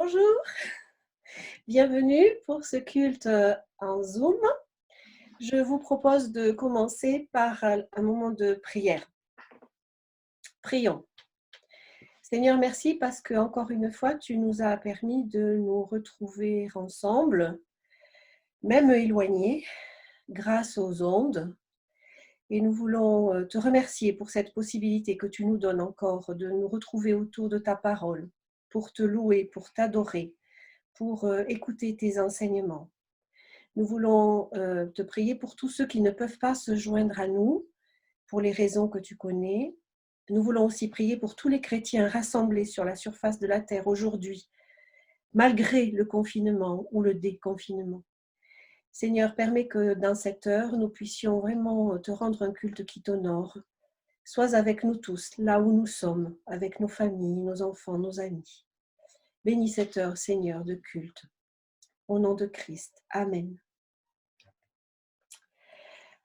Bonjour, bienvenue pour ce culte en Zoom. Je vous propose de commencer par un moment de prière. Prions. Seigneur, merci parce que encore une fois, tu nous as permis de nous retrouver ensemble, même éloignés, grâce aux ondes. Et nous voulons te remercier pour cette possibilité que tu nous donnes encore de nous retrouver autour de ta parole, pour te louer, pour t'adorer, pour écouter tes enseignements. Nous voulons te prier pour tous ceux qui ne peuvent pas se joindre à nous, pour les raisons que tu connais. Nous voulons aussi prier pour tous les chrétiens rassemblés sur la surface de la terre aujourd'hui, malgré le confinement ou le déconfinement. Seigneur, permets que dans cette heure, nous puissions vraiment te rendre un culte qui t'honore. Sois avec nous tous, là où nous sommes, avec nos familles, nos enfants, nos amis. Bénis cette heure, Seigneur, de culte. Au nom de Christ. Amen.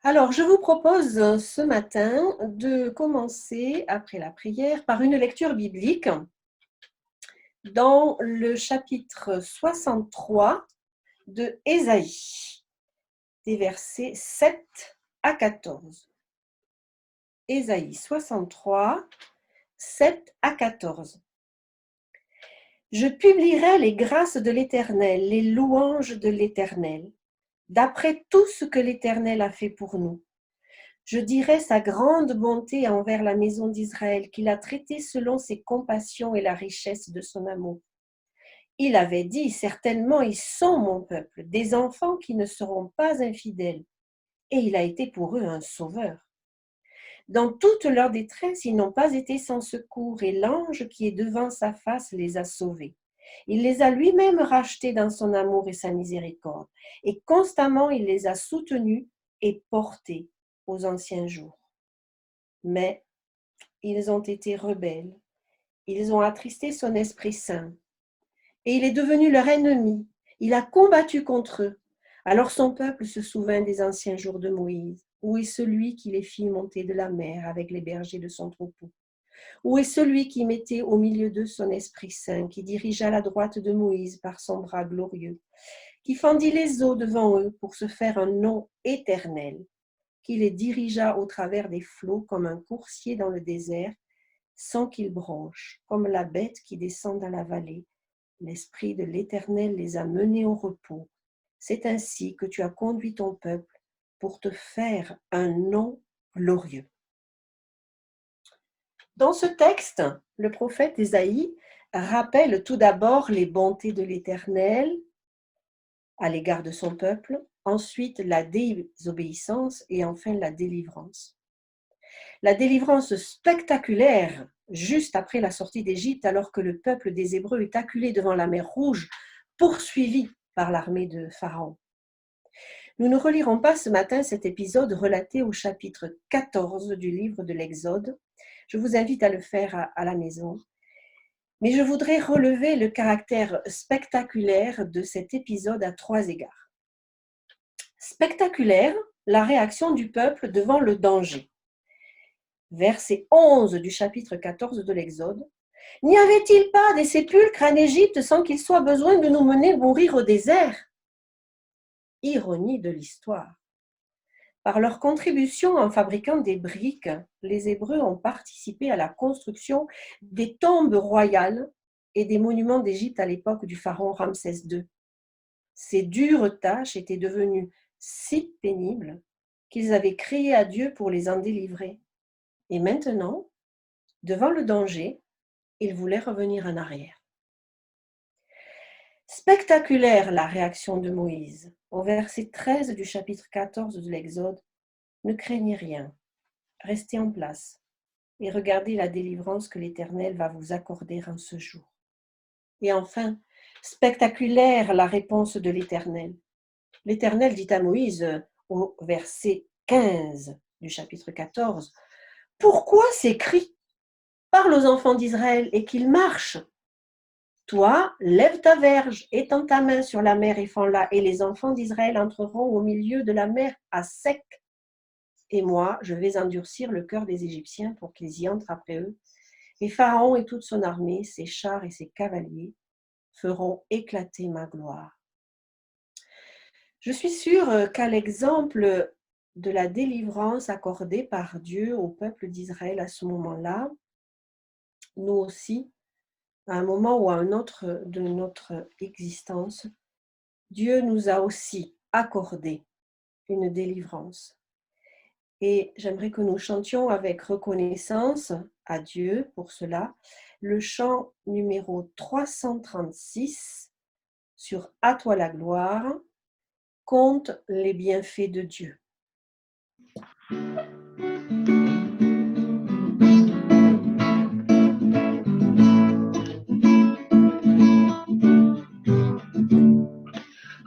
Alors, je vous propose ce matin de commencer, après la prière, par une lecture biblique dans le chapitre 63 de Ésaïe, des versets 7 à 14. Ésaïe 63, 7 à 14. Je publierai les grâces de l'Éternel, les louanges de l'Éternel, d'après tout ce que l'Éternel a fait pour nous. Je dirai sa grande bonté envers la maison d'Israël, qu'il a traitée selon ses compassions et la richesse de son amour. Il avait dit, certainement ils sont mon peuple, des enfants qui ne seront pas infidèles, et il a été pour eux un sauveur. Dans toute leur détresse, ils n'ont pas été sans secours, et l'ange qui est devant sa face les a sauvés. Il les a lui-même rachetés dans son amour et sa miséricorde, et constamment il les a soutenus et portés aux anciens jours. Mais ils ont été rebelles, ils ont attristé son Esprit Saint, et il est devenu leur ennemi, il a combattu contre eux. Alors son peuple se souvint des anciens jours de Moïse. Où est celui qui les fit monter de la mer avec les bergers de son troupeau? Où est celui qui mettait au milieu d'eux son Esprit Saint, qui dirigea la droite de Moïse par son bras glorieux, qui fendit les eaux devant eux pour se faire un nom éternel, qui les dirigea au travers des flots comme un coursier dans le désert, sans qu'ils bronchent, comme la bête qui descend dans la vallée. L'Esprit de l'Éternel les a menés au repos. C'est ainsi que tu as conduit ton peuple pour te faire un nom glorieux. Dans ce texte, le prophète Ésaïe rappelle tout d'abord les bontés de l'Éternel à l'égard de son peuple, ensuite la désobéissance et enfin la délivrance. La délivrance spectaculaire juste après la sortie d'Égypte, alors que le peuple des Hébreux est acculé devant la mer Rouge, poursuivi par l'armée de Pharaon. Nous ne relirons pas ce matin cet épisode relaté au chapitre 14 du livre de l'Exode. Je vous invite à le faire à la maison. Mais je voudrais relever le caractère spectaculaire de cet épisode à 3 égards. Spectaculaire, la réaction du peuple devant le danger. Verset 11 du chapitre 14 de l'Exode. N'y avait-il pas des sépulcres en Égypte sans qu'il soit besoin de nous mener mourir au désert? Ironie de l'histoire. Par leur contribution en fabriquant des briques, les Hébreux ont participé à la construction des tombes royales et des monuments d'Égypte à l'époque du pharaon Ramsès II. Ces dures tâches étaient devenues si pénibles qu'ils avaient crié à Dieu pour les en délivrer. Et maintenant, devant le danger, ils voulaient revenir en arrière. Spectaculaire la réaction de Moïse. Au verset 13 du chapitre 14 de l'Exode, ne craignez rien, restez en place et regardez la délivrance que l'Éternel va vous accorder en ce jour. Et enfin, spectaculaire la réponse de l'Éternel. L'Éternel dit à Moïse au verset 15 du chapitre 14, « Pourquoi ces cris? Parle aux enfants d'Israël et qu'ils marchent. Toi, lève ta verge, étends ta main sur la mer et fends-la, et les enfants d'Israël entreront au milieu de la mer à sec. Et moi, je vais endurcir le cœur des Égyptiens pour qu'ils y entrent après eux. Et Pharaon et toute son armée, ses chars et ses cavaliers, feront éclater ma gloire. Je suis sûre qu'à l'exemple de la délivrance accordée par Dieu au peuple d'Israël à ce moment-là, nous aussi, à un moment ou à un autre de notre existence, Dieu nous a aussi accordé une délivrance. Et j'aimerais que nous chantions avec reconnaissance à Dieu pour cela le chant numéro 336 sur À toi la gloire, compte les bienfaits de Dieu.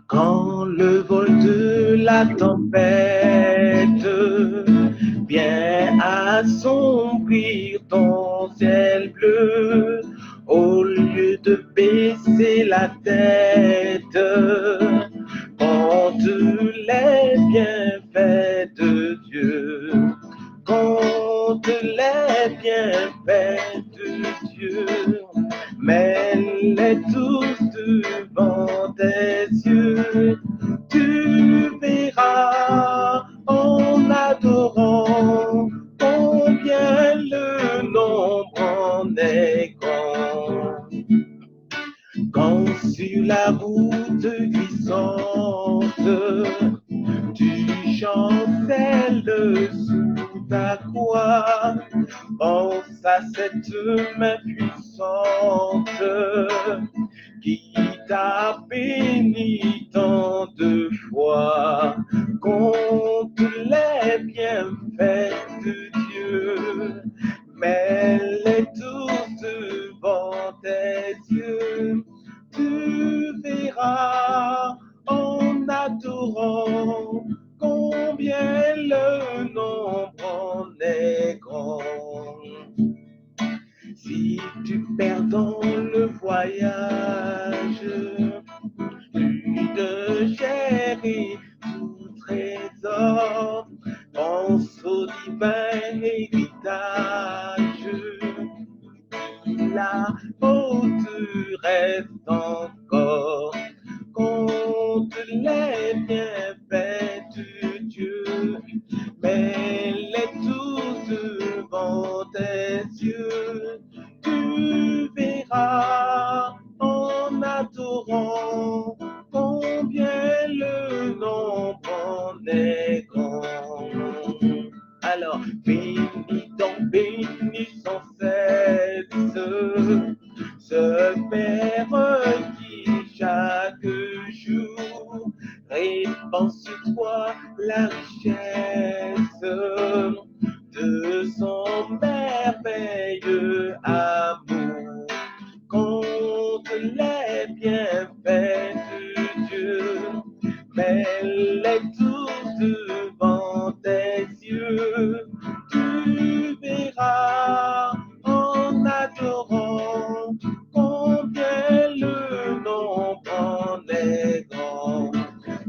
Quand le vol de la tempête vient assombrir ton ciel bleu, au lieu de baisser la tête, compte les bienfaits de Dieu. Compte les bienfaits de Dieu, mets-les tous devant tes yeux. Tu verras en adorant combien le nombre en est grand. Quand sur la route glissante, tu chancelles sous ta croix, pense à cette main puissante qui t'a béni tant de fois. Compte les bienfaits de Dieu, mets-les tous devant tes yeux. Tu verras en adorant combien le nombre en est grand. Si tu perds dans le voyage plus de chair et tout trésor, pense au divin héritage. Là-haut tu restes encore. Compte les bienfaits de Dieu, mets-les tous devant tes yeux. Tu verras en adorant combien le nombre en est grand. Alors bénis donc, bénis sans cesse ce Père qui chaque jour répand sur toi la richesse de son merveilleux amour. Compte les bienfaits de Dieu, mets-les tous devant tes yeux. Tu verras en adorant combien le nombre en est grand.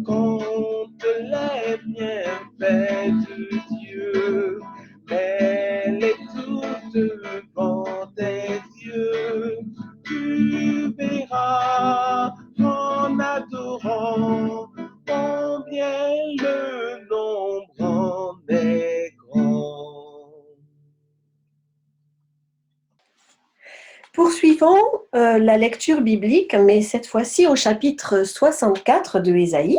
Compte les bienfaits de Dieu, mets-les tous devant tes yeux. Tu verras en adorant combien le nombre en est grand. Poursuivons la lecture biblique, mais cette fois-ci au chapitre 64 de Ésaïe,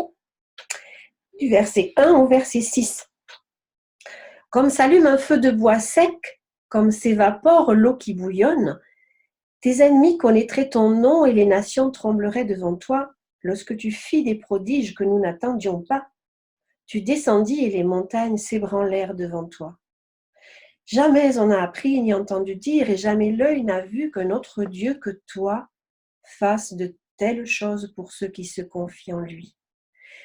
du verset 1 au verset 6. Comme s'allume un feu de bois sec, comme s'évapore l'eau qui bouillonne, tes ennemis connaîtraient ton nom et les nations trembleraient devant toi lorsque tu fis des prodiges que nous n'attendions pas. Tu descendis et les montagnes s'ébranlèrent devant toi. Jamais on n'a appris ni entendu dire et jamais l'œil n'a vu qu'un autre Dieu que toi fasse de telles choses pour ceux qui se confient en lui.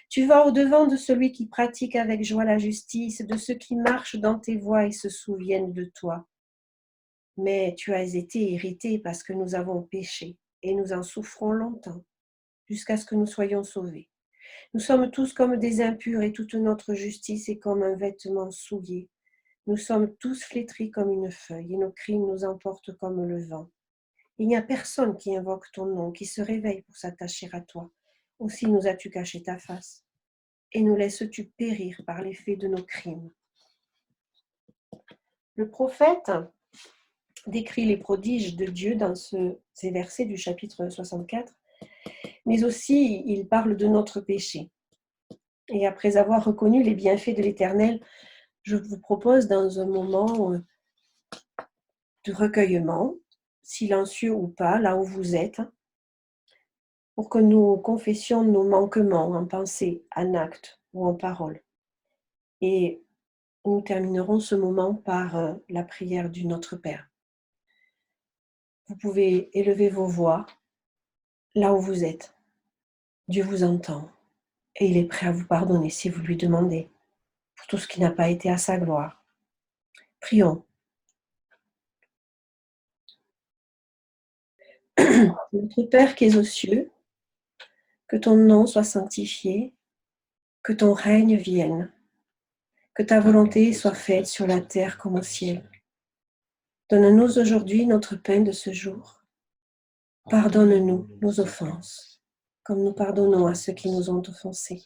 Tu vas au-devant de celui qui pratique avec joie la justice, de ceux qui marchent dans tes voies et se souviennent de toi. Mais tu as été irrité parce que nous avons péché et nous en souffrons longtemps, jusqu'à ce que nous soyons sauvés. Nous sommes tous comme des impurs et toute notre justice est comme un vêtement souillé. Nous sommes tous flétris comme une feuille et nos crimes nous emportent comme le vent. Il n'y a personne qui invoque ton nom, qui se réveille pour s'attacher à toi. Aussi nous as-tu caché ta face, et nous laisses-tu périr par l'effet de nos crimes. Le prophète décrit les prodiges de Dieu dans ces versets du chapitre 64, mais aussi il parle de notre péché. Et après avoir reconnu les bienfaits de l'Éternel, je vous propose dans un moment de recueillement, silencieux ou pas, là où vous êtes, pour que nous confessions nos manquements en pensée, en acte ou en parole. Et nous terminerons ce moment par la prière du Notre Père. Vous pouvez élever vos voix là où vous êtes. Dieu vous entend et il est prêt à vous pardonner si vous lui demandez pour tout ce qui n'a pas été à sa gloire. Prions. Notre Père qui es aux cieux, que ton nom soit sanctifié, que ton règne vienne, que ta volonté soit faite sur la terre comme au ciel. Donne-nous aujourd'hui notre pain de ce jour. Pardonne-nous nos offenses, comme nous pardonnons à ceux qui nous ont offensés.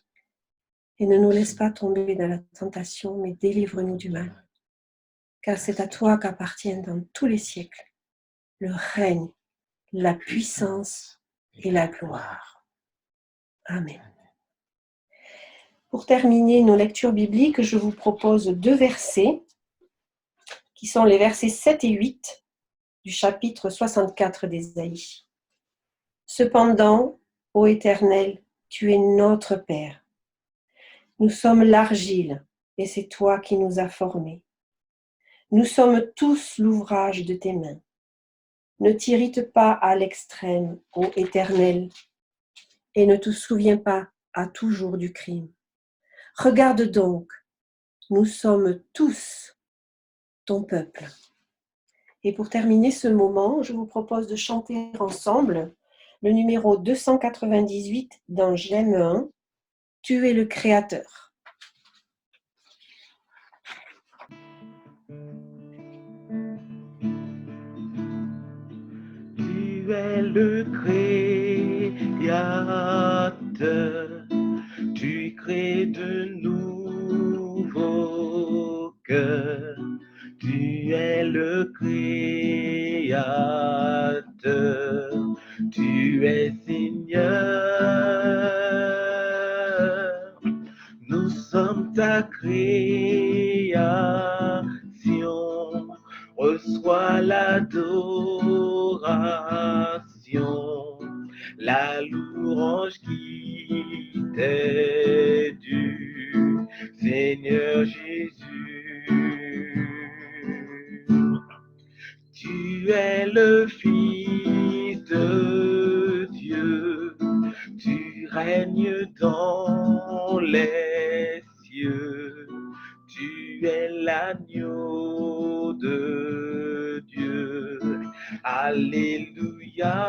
Et ne nous laisse pas tomber dans la tentation, mais délivre-nous du mal. Car c'est à toi qu'appartiennent dans tous les siècles le règne, la puissance et la gloire. Amen. Pour terminer nos lectures bibliques, je vous propose 2 versets, qui sont les versets 7 et 8 du chapitre 64 d'Ésaïe. Cependant, ô Éternel, tu es notre Père. Nous sommes l'argile, et c'est toi qui nous as formés. Nous sommes tous l'ouvrage de tes mains. Ne t'irrite pas à l'extrême, ô Éternel, et ne te souviens pas à toujours du crime. Regarde donc, nous sommes tous ton peuple. Et pour terminer ce moment, je vous propose de chanter ensemble le numéro 298 dans J'aime 1, Tu es le Créateur. Tu es le Créateur, tu crées de nouveaux cœurs. Tu es le Créateur, tu es Seigneur. Nous sommes ta création, reçois l'adoration, la louange qui t'est due, Seigneur Jésus. Tu es le Fils de Dieu, tu règnes dans les cieux, tu es l'agneau de Dieu. Alléluia,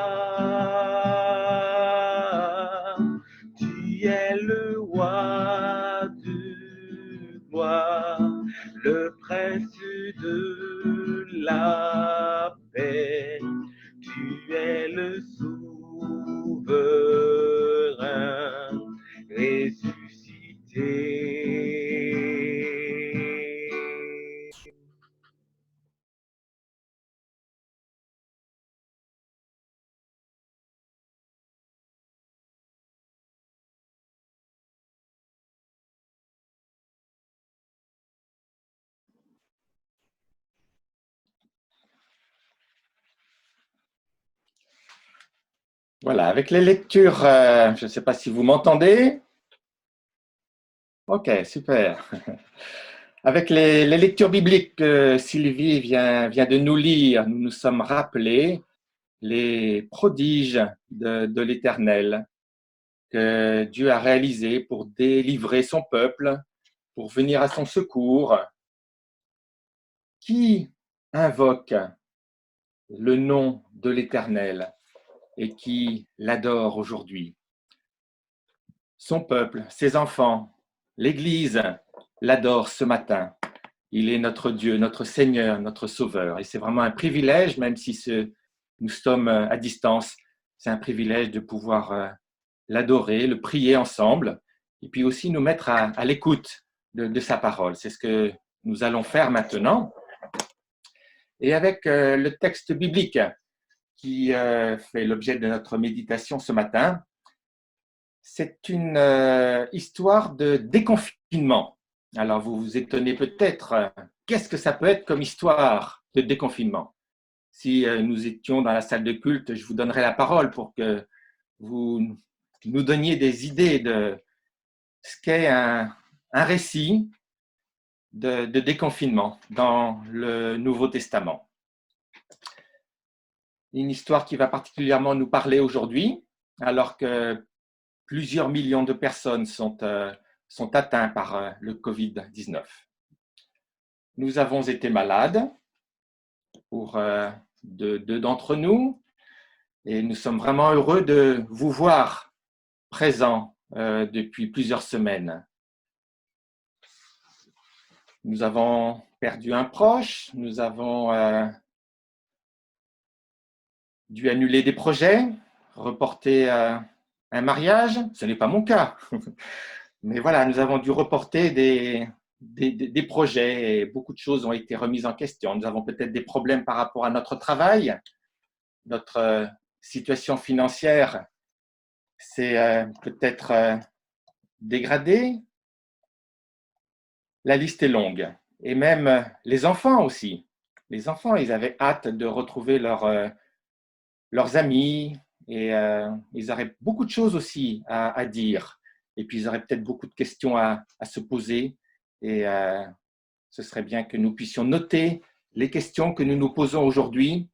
tu es le roi de gloire, le prince de la paix, tu es le souverain ressuscité. Voilà, avec les lectures, je ne sais pas si vous m'entendez. Ok, super. Avec les lectures bibliques que Sylvie vient de nous lire, nous nous sommes rappelés les prodiges de l'Éternel que Dieu a réalisés pour délivrer son peuple, pour venir à son secours. Qui invoque le nom de l'Éternel et qui l'adore aujourd'hui? Son peuple, ses enfants, l'Église l'adore ce matin. Il est notre Dieu, notre Seigneur, notre Sauveur. Et c'est vraiment un privilège, même si ce nous sommes à distance. C'est un privilège de pouvoir l'adorer, le prier ensemble, et puis aussi nous mettre à l'écoute de sa parole. C'est ce que nous allons faire maintenant. Et avec le texte biblique qui fait l'objet de notre méditation ce matin, c'est une histoire de déconfinement. Alors vous vous étonnez peut-être, qu'est-ce que ça peut être comme histoire de déconfinement? Si nous étions dans la salle de culte, je vous donnerai la parole pour que vous nous donniez des idées de ce qu'est un récit de déconfinement dans le Nouveau Testament. Une histoire qui va particulièrement nous parler aujourd'hui, alors que plusieurs millions de personnes sont atteintes par le Covid-19. Nous avons été malades pour deux d'entre nous et nous sommes vraiment heureux de vous voir présents depuis plusieurs semaines. Nous avons perdu un proche, nous avons dû annuler des projets, reporter un mariage. Ce n'est pas mon cas. Mais voilà, nous avons dû reporter des projets et beaucoup de choses ont été remises en question. Nous avons peut-être des problèmes par rapport à notre travail, notre situation financière s'est peut-être dégradée. La liste est longue. Et même les enfants aussi. Les enfants, ils avaient hâte de retrouver leurs amis et ils auraient beaucoup de choses aussi à dire. Et puis, ils auraient peut-être beaucoup de questions à se poser. Et ce serait bien que nous puissions noter les questions que nous nous posons aujourd'hui.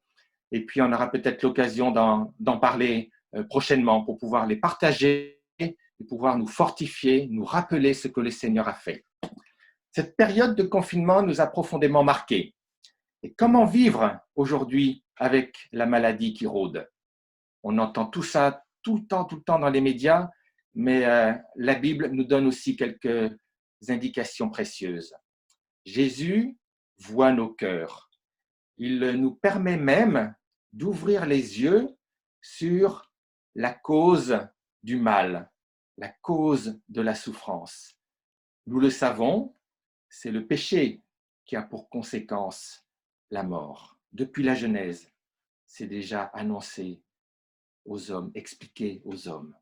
Et puis, on aura peut-être l'occasion d'en parler prochainement pour pouvoir les partager et pouvoir nous fortifier, nous rappeler ce que le Seigneur a fait. Cette période de confinement nous a profondément marqués. Et comment vivre aujourd'hui avec la maladie qui rôde? On entend tout ça tout le temps dans les médias, mais la Bible nous donne aussi quelques indications précieuses. Jésus voit nos cœurs. Il nous permet même d'ouvrir les yeux sur la cause du mal, la cause de la souffrance. Nous le savons, c'est le péché qui a pour conséquence la mort. Depuis la Genèse, c'est déjà annoncé aux hommes, expliqué aux hommes.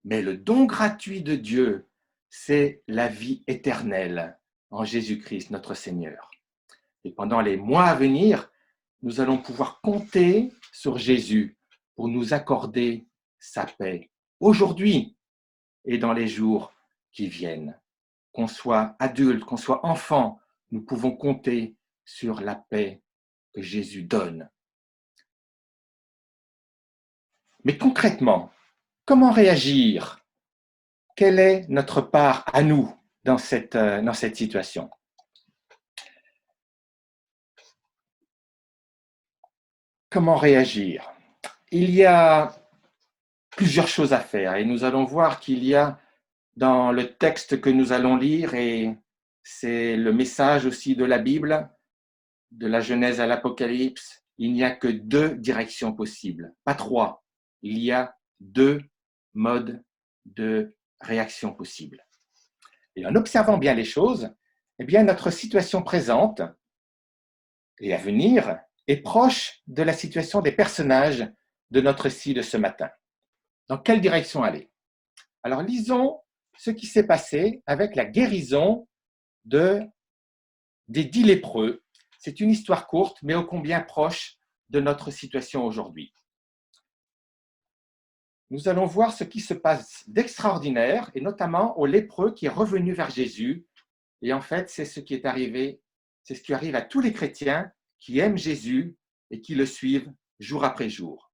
Mais le don gratuit de Dieu, c'est la vie éternelle en Jésus-Christ, notre Seigneur. Et pendant les mois à venir, nous allons pouvoir compter sur Jésus pour nous accorder sa paix, aujourd'hui et dans les jours qui viennent. Qu'on soit adulte, qu'on soit enfant, nous pouvons compter sur la paix que Jésus donne. Mais concrètement, comment réagir? Quelle est notre part à nous dans cette situation? Comment réagir? Il y a plusieurs choses à faire et nous allons voir qu'il y a dans le texte que nous allons lire, et c'est le message aussi de la Bible, de la Genèse à l'Apocalypse, il n'y a que deux directions possibles, pas trois. Il y a deux modes de réaction possibles. Et en observant bien les choses, eh bien, notre situation présente et à venir est proche de la situation des personnages de notre récit de ce matin. Dans quelle direction aller? Alors, lisons ce qui s'est passé avec la guérison des 10 lépreux. C'est une histoire courte, mais ô combien proche de notre situation aujourd'hui. Nous allons voir ce qui se passe d'extraordinaire, et notamment au lépreux qui est revenu vers Jésus. Et en fait, c'est ce qui est arrivé, c'est ce qui arrive à tous les chrétiens qui aiment Jésus et qui le suivent jour après jour.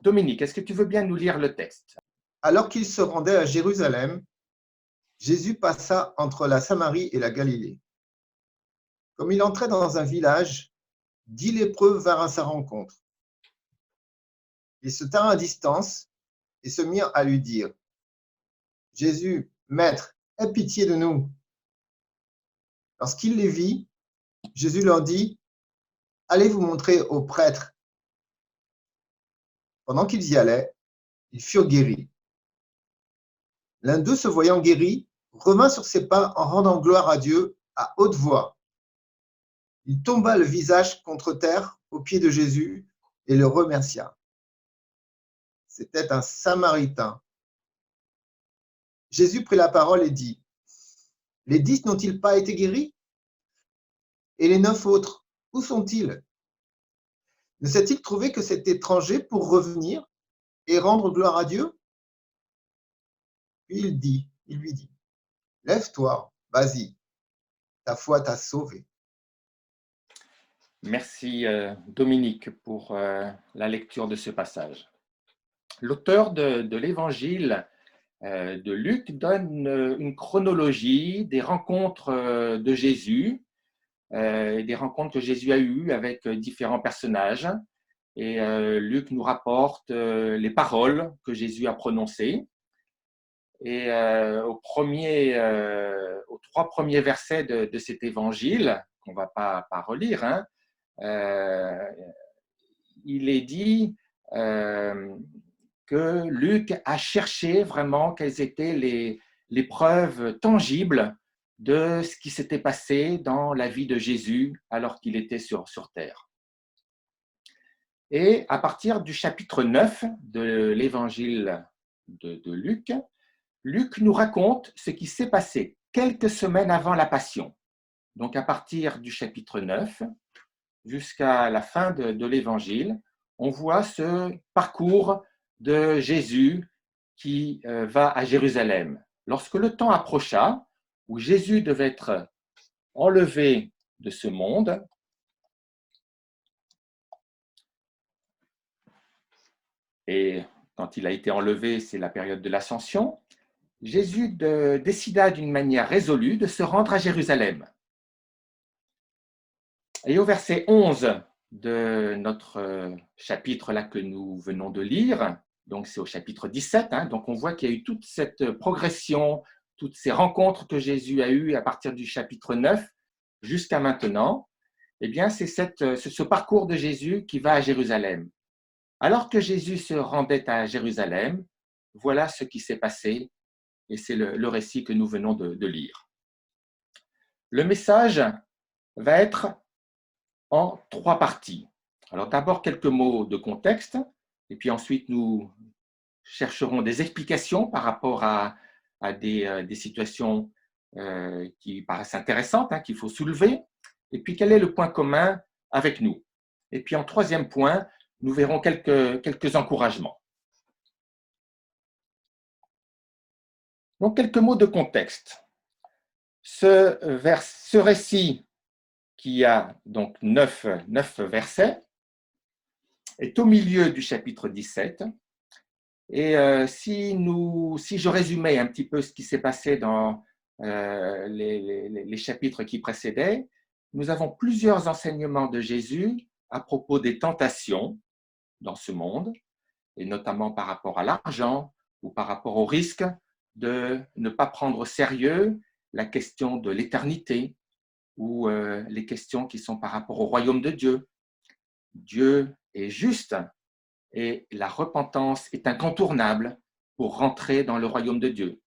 Dominique, est-ce que tu veux bien nous lire le texte? Alors qu'il se rendait à Jérusalem, Jésus passa entre la Samarie et la Galilée. Comme il entrait dans un village, 10 lépreux vinrent à sa rencontre. Ils se tinrent à distance et se mirent à lui dire: « Jésus, Maître, aie pitié de nous. » Lorsqu'il les vit, Jésus leur dit: « Allez vous montrer aux prêtres. » Pendant qu'ils y allaient, ils furent guéris. L'un d'eux, se voyant guéri, revint sur ses pas en rendant gloire à Dieu à haute voix. Il tomba le visage contre terre aux pieds de Jésus et le remercia. C'était un Samaritain. Jésus prit la parole et dit, « Les 10 n'ont-ils pas été guéris? Et les 9 autres, où sont-ils? Ne s'est-il trouvé que cet étranger pour revenir et rendre gloire à Dieu? » Puis il lui dit, « Lève-toi, vas-y, ta foi t'a sauvé. » Merci Dominique pour la lecture de ce passage. L'auteur de l'évangile de Luc donne une chronologie des rencontres de Jésus, des rencontres que Jésus a eues avec différents personnages. Et Luc nous rapporte les paroles que Jésus a prononcées. Et aux 3 premiers versets de cet évangile, qu'on ne va pas relire, hein, il est dit que Luc a cherché vraiment quelles étaient les preuves tangibles de ce qui s'était passé dans la vie de Jésus alors qu'il était sur terre. Et à partir du chapitre 9 de l'évangile de Luc, Luc nous raconte ce qui s'est passé quelques semaines avant la Passion. Donc à partir du chapitre 9 jusqu'à la fin de l'évangile, on voit ce parcours de Jésus qui va à Jérusalem. Lorsque le temps approcha, où Jésus devait être enlevé de ce monde, et quand il a été enlevé, c'est la période de l'Ascension, Jésus décida d'une manière résolue de se rendre à Jérusalem. Et au verset 11 de notre chapitre là que nous venons de lire, donc c'est au chapitre 17, hein, donc on voit qu'il y a eu toute cette progression, toutes ces rencontres que Jésus a eues à partir du chapitre 9 jusqu'à maintenant. Eh bien, c'est ce parcours de Jésus qui va à Jérusalem. Alors que Jésus se rendait à Jérusalem, voilà ce qui s'est passé, et c'est le récit que nous venons de lire. Le message va être en 3 parties. Alors d'abord quelques mots de contexte, et puis ensuite nous chercherons des explications par rapport à des situations qui paraissent intéressantes, hein, qu'il faut soulever, et puis quel est le point commun avec nous. Et puis en 3e point, nous verrons quelques encouragements. Donc quelques mots de contexte. Ce récit qui a donc 9 versets, est au milieu du chapitre 17. Et si je résumais un petit peu ce qui s'est passé dans les chapitres qui précédaient, nous avons plusieurs enseignements de Jésus à propos des tentations dans ce monde, et notamment par rapport à l'argent ou par rapport au risque de ne pas prendre au sérieux la question de l'éternité, ou les questions qui sont par rapport au royaume de Dieu. Dieu est juste et la repentance est incontournable pour rentrer dans le royaume de Dieu.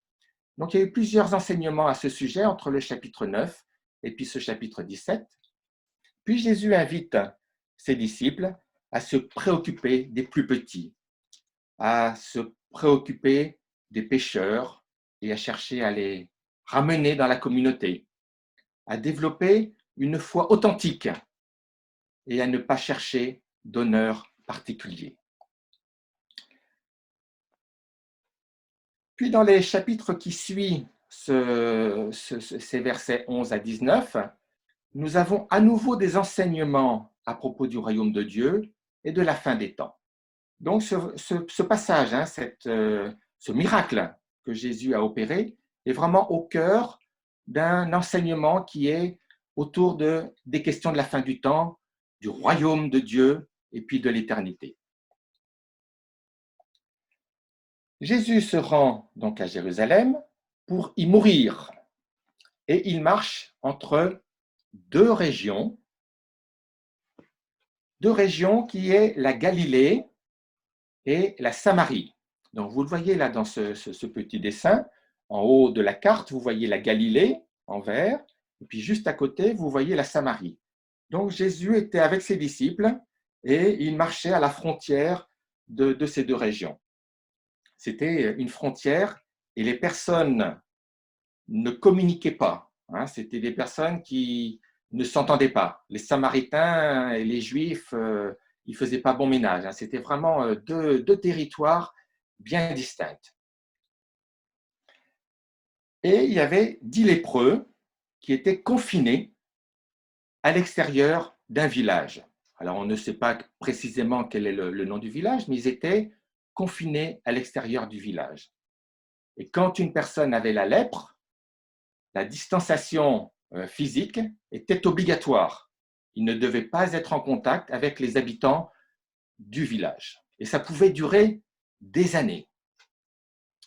Donc, il y a eu plusieurs enseignements à ce sujet entre le chapitre 9 et puis ce chapitre 17. Puis Jésus invite ses disciples à se préoccuper des plus petits, à se préoccuper des pécheurs et à chercher à les ramener dans la communauté, à développer une foi authentique et à ne pas chercher d'honneur particulier. Puis dans les chapitres qui suivent ces versets 11 à 19, nous avons à nouveau des enseignements à propos du royaume de Dieu et de la fin des temps. Donc ce passage, hein, ce miracle que Jésus a opéré est vraiment au cœur d'un enseignement qui est autour des questions de la fin du temps, du royaume de Dieu et puis de l'éternité. Jésus se rend donc à Jérusalem pour y mourir et il marche entre 2 régions qui est la Galilée et la Samarie. Donc, vous le voyez là dans ce petit dessin. En haut de la carte, vous voyez la Galilée en vert, et puis juste à côté, vous voyez la Samarie. Donc, Jésus était avec ses disciples et il marchait à la frontière de ces deux régions. C'était une frontière et les personnes ne communiquaient pas. Hein. C'était des personnes qui ne s'entendaient pas. Les Samaritains et les Juifs, ils ne faisaient pas bon ménage. Hein. C'était vraiment deux territoires bien distincts. Et il y avait 10 lépreux qui étaient confinés à l'extérieur d'un village. Alors, on ne sait pas précisément quel est le nom du village, mais ils étaient confinés à l'extérieur du village. Et quand une personne avait la lèpre, la distanciation physique était obligatoire. Il ne devait pas être en contact avec les habitants du village. Et ça pouvait durer des années.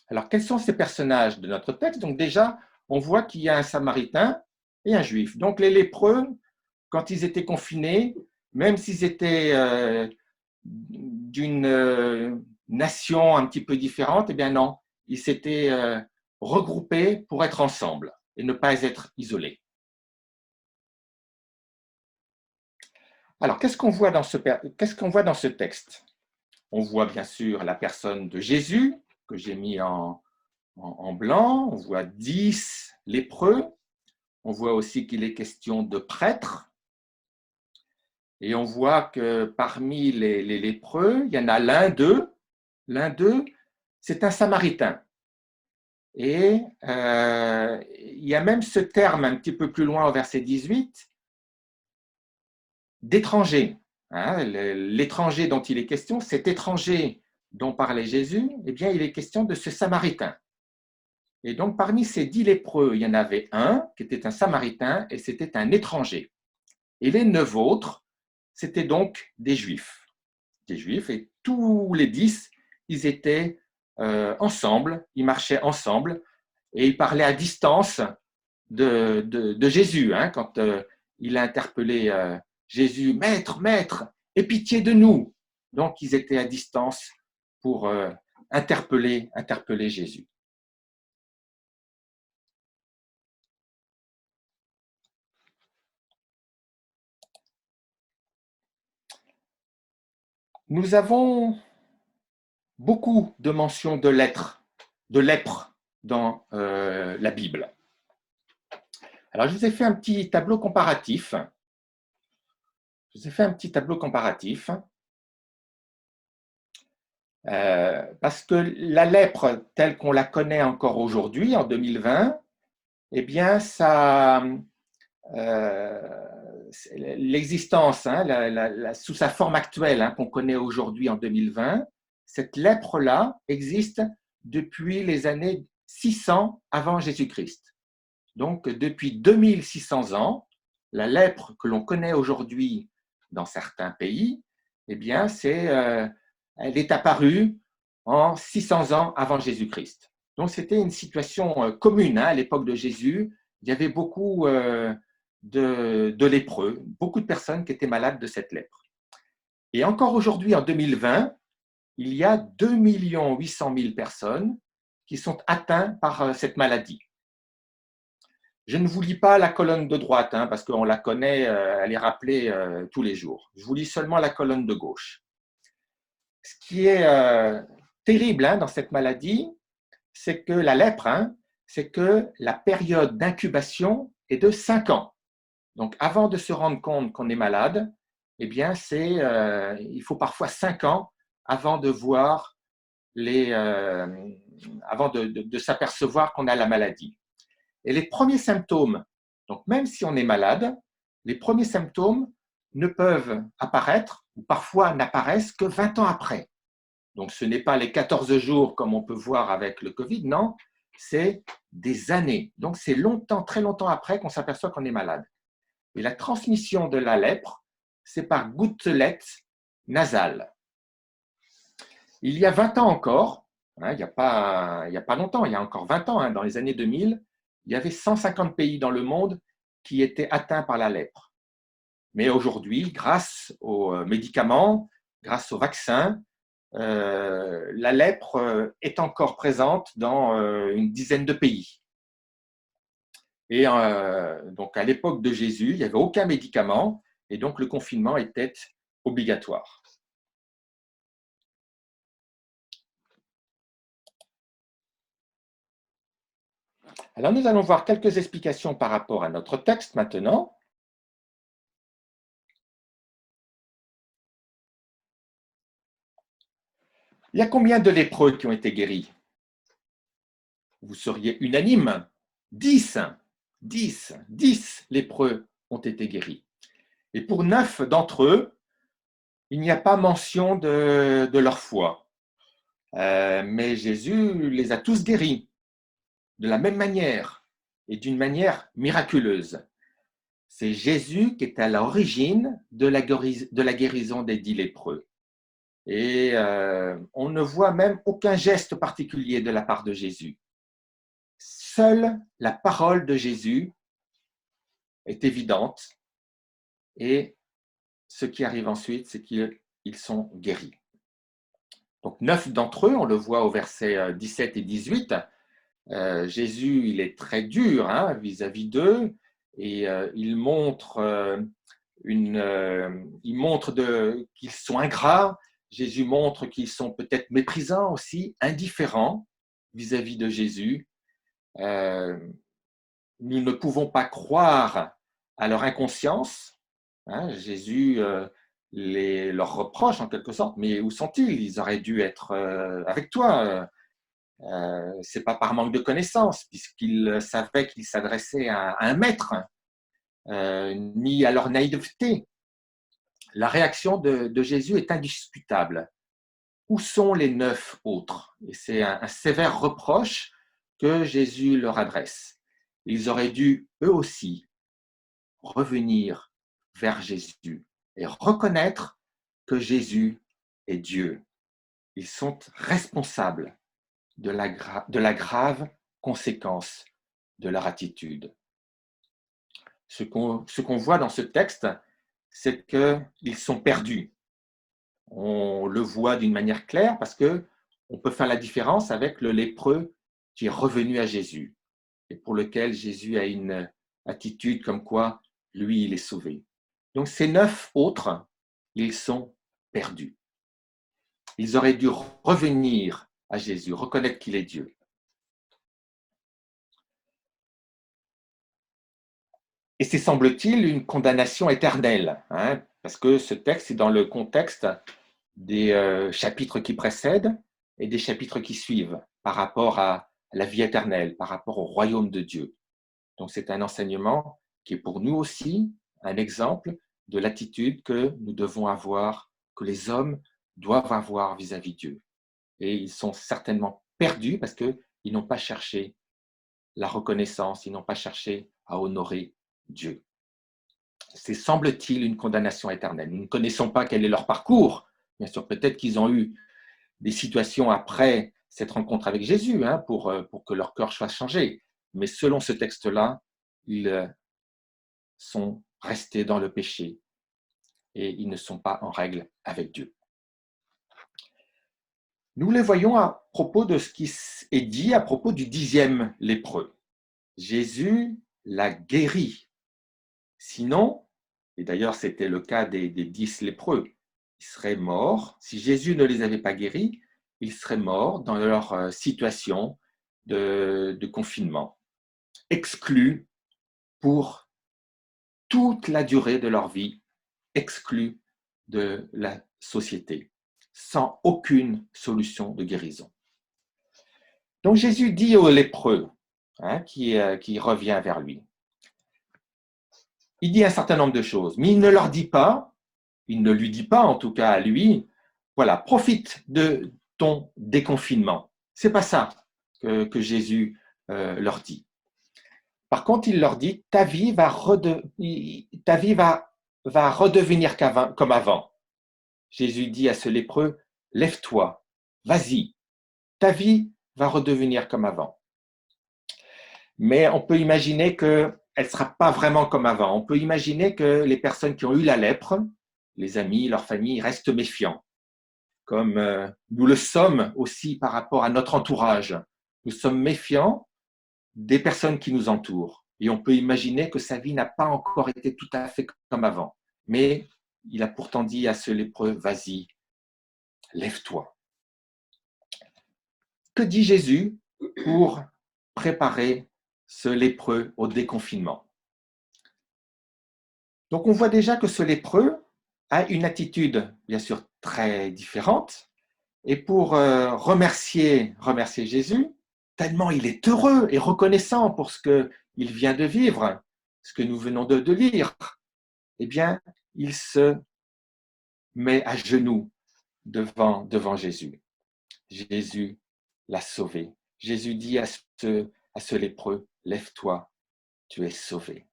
Alors, quels sont ces personnages de notre texte? Donc déjà, on voit qu'il y a un Samaritain et un Juif. Donc, les lépreux, quand ils étaient confinés, même s'ils étaient d'une nation un petit peu différente, eh bien non, ils s'étaient regroupés pour être ensemble et ne pas être isolés. Alors, qu'est-ce qu'on voit dans ce texte? On voit bien sûr la personne de Jésus, que j'ai mis en blanc. On voit 10 lépreux. On voit aussi qu'il est question de prêtres. Et on voit que parmi les lépreux, il y en a l'un d'eux, c'est un Samaritain. Et il y a même ce terme un petit peu plus loin au verset 18, d'étranger. Hein, l'étranger dont il est question, cet étranger dont parlait Jésus, eh bien, il est question de ce Samaritain. Et donc, parmi ces 10 lépreux, il y en avait un qui était un Samaritain et c'était un étranger. Et les 9 autres, c'était donc des Juifs. Des Juifs, et tous les 10, ils étaient ensemble, ils marchaient ensemble et ils parlaient à distance de Jésus. Hein, quand il a interpellé Jésus, « Maître, Maître, aie pitié de nous !» Donc, ils étaient à distance pour interpeller Jésus. Nous avons beaucoup de mentions de lèpre dans la Bible. Alors, je vous ai fait un petit tableau comparatif. Parce que la lèpre, telle qu'on la connaît encore aujourd'hui, en 2020, eh bien, l'existence, hein, sous sa forme actuelle hein, qu'on connaît aujourd'hui en 2020, cette lèpre-là existe depuis les années 600 avant Jésus-Christ. Donc, depuis 2600 ans, la lèpre que l'on connaît aujourd'hui dans certains pays, eh bien, elle est apparue en 600 ans avant Jésus-Christ. Donc, c'était une situation commune hein, à l'époque de Jésus. Il y avait beaucoup de lépreux, beaucoup de personnes qui étaient malades de cette lèpre. Et encore aujourd'hui, en 2020, il y a 2 800 000 personnes qui sont atteintes par cette maladie. Je ne vous lis pas la colonne de droite, hein, parce qu'on la connaît, elle est rappelée tous les jours. Je vous lis seulement la colonne de gauche. Ce qui est terrible hein, dans cette maladie, c'est que la lèpre, hein, c'est que la période d'incubation est de 5 ans. Donc, avant de se rendre compte qu'on est malade, eh bien, il faut parfois 5 ans avant de voir avant de s'apercevoir qu'on a la maladie. Et les premiers symptômes, donc même si on est malade, les premiers symptômes ne peuvent apparaître ou parfois n'apparaissent que 20 ans après. Donc, ce n'est pas les 14 jours comme on peut voir avec le Covid, non, c'est des années. Donc, c'est longtemps, très longtemps après qu'on s'aperçoit qu'on est malade. Et la transmission de la lèpre, c'est par gouttelettes nasales. Il y a 20 ans encore, hein, il n'y a pas longtemps, il y a encore 20 ans, hein, dans les années 2000, il y avait 150 pays dans le monde qui étaient atteints par la lèpre. Mais aujourd'hui, grâce aux médicaments, grâce aux vaccins, la lèpre est encore présente dans une dizaine de pays. Et donc, à l'époque de Jésus, il n'y avait aucun médicament et donc le confinement était obligatoire. Alors, nous allons voir quelques explications par rapport à notre texte maintenant. Il y a combien de lépreux qui ont été guéris? Vous seriez unanime. 10 lépreux ont été guéris. Et pour 9 d'entre eux, il n'y a pas mention de leur foi. Mais Jésus les a tous guéris de la même manière et d'une manière miraculeuse. C'est Jésus qui est à l'origine de la guérison des 10 lépreux. Et on ne voit même aucun geste particulier de la part de Jésus. Seule la parole de Jésus est évidente et ce qui arrive ensuite, c'est qu'ils sont guéris. Donc 9 d'entre eux, on le voit au verset 17 et 18, Jésus il est très dur vis-à-vis d'eux et il montre qu'ils sont ingrats. Jésus montre qu'ils sont peut-être méprisants aussi, indifférents vis-à-vis de Jésus. Nous ne pouvons pas croire à leur inconscience. Jésus leur reproche en quelque sorte, mais où sont-ils? Ils auraient dû être avec toi. C'est pas par manque de connaissances, puisqu'ils savaient qu'ils s'adressaient à un maître, ni à leur naïveté. La réaction de Jésus est indiscutable. Où sont les 9 autres? Et c'est un sévère reproche que Jésus leur adresse. Ils auraient dû, eux aussi, revenir vers Jésus et reconnaître que Jésus est Dieu. Ils sont responsables de la grave conséquence de leur attitude. Ce qu'on voit dans ce texte, c'est qu'ils sont perdus. On le voit d'une manière claire parce qu'on peut faire la différence avec le lépreux qui est revenu à Jésus et pour lequel Jésus a une attitude comme quoi lui, il est sauvé. Donc ces 9 autres, ils sont perdus. Ils auraient dû revenir à Jésus, reconnaître qu'il est Dieu. Et c'est, semble-t-il, une condamnation éternelle, parce que ce texte est dans le contexte des chapitres qui précèdent et des chapitres qui suivent par rapport à la vie éternelle, par rapport au royaume de Dieu. Donc c'est un enseignement qui est pour nous aussi un exemple de l'attitude que nous devons avoir, que les hommes doivent avoir vis-à-vis de Dieu. Et ils sont certainement perdus parce qu'ils n'ont pas cherché la reconnaissance, ils n'ont pas cherché à honorer Dieu. C'est, semble-t-il, une condamnation éternelle. Nous ne connaissons pas quel est leur parcours. Bien sûr, peut-être qu'ils ont eu des situations après cette rencontre avec Jésus pour que leur cœur soit changé. Mais selon ce texte-là, ils sont restés dans le péché et ils ne sont pas en règle avec Dieu. Nous les voyons à propos de ce qui est dit à propos du 10e lépreux. Jésus l'a guéri. Sinon, et d'ailleurs c'était le cas des 10 lépreux, ils seraient morts. Si Jésus ne les avait pas guéris, ils seraient morts dans leur situation de confinement, exclus pour toute la durée de leur vie, exclus de la société, sans aucune solution de guérison. Donc Jésus dit aux lépreux qui revient vers lui, il dit un certain nombre de choses, mais il ne leur dit pas, il ne lui dit pas en tout cas à lui, voilà, profite de ton déconfinement. C'est pas ça que Jésus leur dit. Par contre, il leur dit, ta vie va redevenir comme avant. Jésus dit à ce lépreux, lève-toi, vas-y, ta vie va redevenir comme avant. Mais on peut imaginer qu'elle ne sera pas vraiment comme avant. On peut imaginer que les personnes qui ont eu la lèpre, les amis, leur famille, restent méfiants. comme nous le sommes aussi par rapport à notre entourage. Nous sommes méfiants des personnes qui nous entourent. Et on peut imaginer que sa vie n'a pas encore été tout à fait comme avant. Mais il a pourtant dit à ce lépreux, vas-y, lève-toi. Que dit Jésus pour préparer ce lépreux au déconfinement? Donc on voit déjà que ce lépreux a une attitude bien sûr très différente. Et pour remercier Jésus, tellement il est heureux et reconnaissant pour ce qu'il vient de vivre, ce que nous venons de lire, eh bien, il se met à genoux devant Jésus. Jésus l'a sauvé. Jésus dit à ce lépreux, lève-toi, tu es sauvé.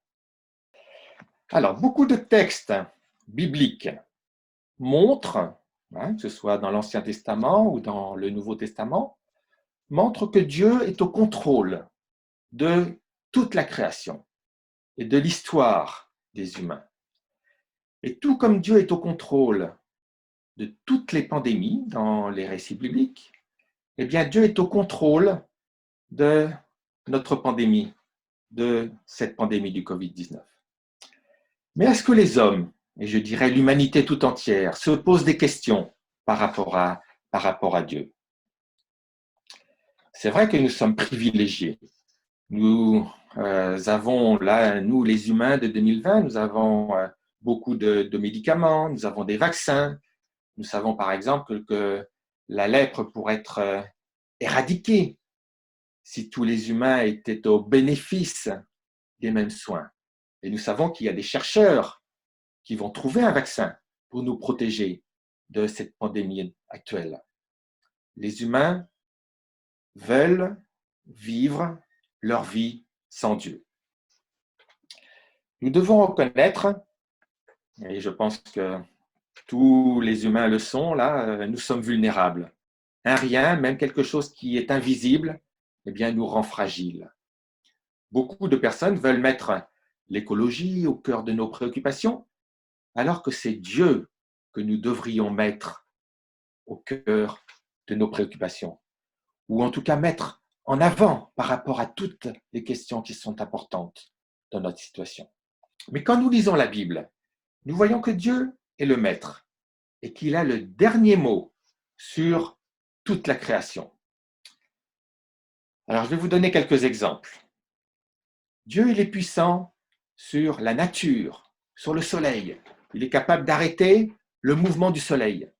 Alors, beaucoup de textes bibliques montrent, que ce soit dans l'Ancien Testament ou dans le Nouveau Testament, montrent que Dieu est au contrôle de toute la création et de l'histoire des humains. Et tout comme Dieu est au contrôle de toutes les pandémies dans les récits bibliques, eh bien Dieu est au contrôle de notre pandémie, de cette pandémie du Covid-19. Mais est-ce que les hommes, et je dirais l'humanité tout entière, se posent des questions par rapport à Dieu? C'est vrai que nous sommes privilégiés. Nous avons là, nous les humains de 2020, nous avons beaucoup de médicaments, nous avons des vaccins. Nous savons par exemple que la lèpre pourrait être éradiquée si tous les humains étaient au bénéfice des mêmes soins. Et nous savons qu'il y a des chercheurs qui vont trouver un vaccin pour nous protéger de cette pandémie actuelle. Les humains veulent vivre leur vie sans Dieu. Nous devons reconnaître, et je pense que tous les humains le sont, là, nous sommes vulnérables. Un rien, même quelque chose qui est invisible, eh bien, nous rend fragiles. Beaucoup de personnes veulent mettre l'écologie au cœur de nos préoccupations, alors que c'est Dieu que nous devrions mettre au cœur de nos préoccupations, ou en tout cas mettre en avant par rapport à toutes les questions qui sont importantes dans notre situation. Mais quand nous lisons la Bible, nous voyons que Dieu est le maître et qu'il a le dernier mot sur toute la création. Alors, je vais vous donner quelques exemples. Dieu, il est puissant sur la nature, sur le soleil. Il est capable d'arrêter le mouvement du soleil.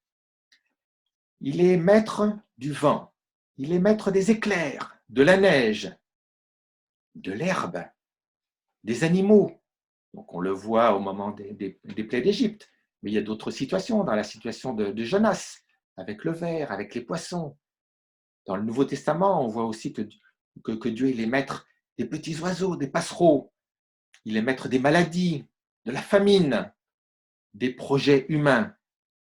Il est maître du vent. Il est maître des éclairs, de la neige, de l'herbe, des animaux. Donc, on le voit au moment des plaies d'Égypte. Mais il y a d'autres situations, dans la situation de Jonas, avec le ver, avec les poissons. Dans le Nouveau Testament, on voit aussi que Dieu il est maître des petits oiseaux, des passereaux. Il est maître des maladies, de la famine, des projets humains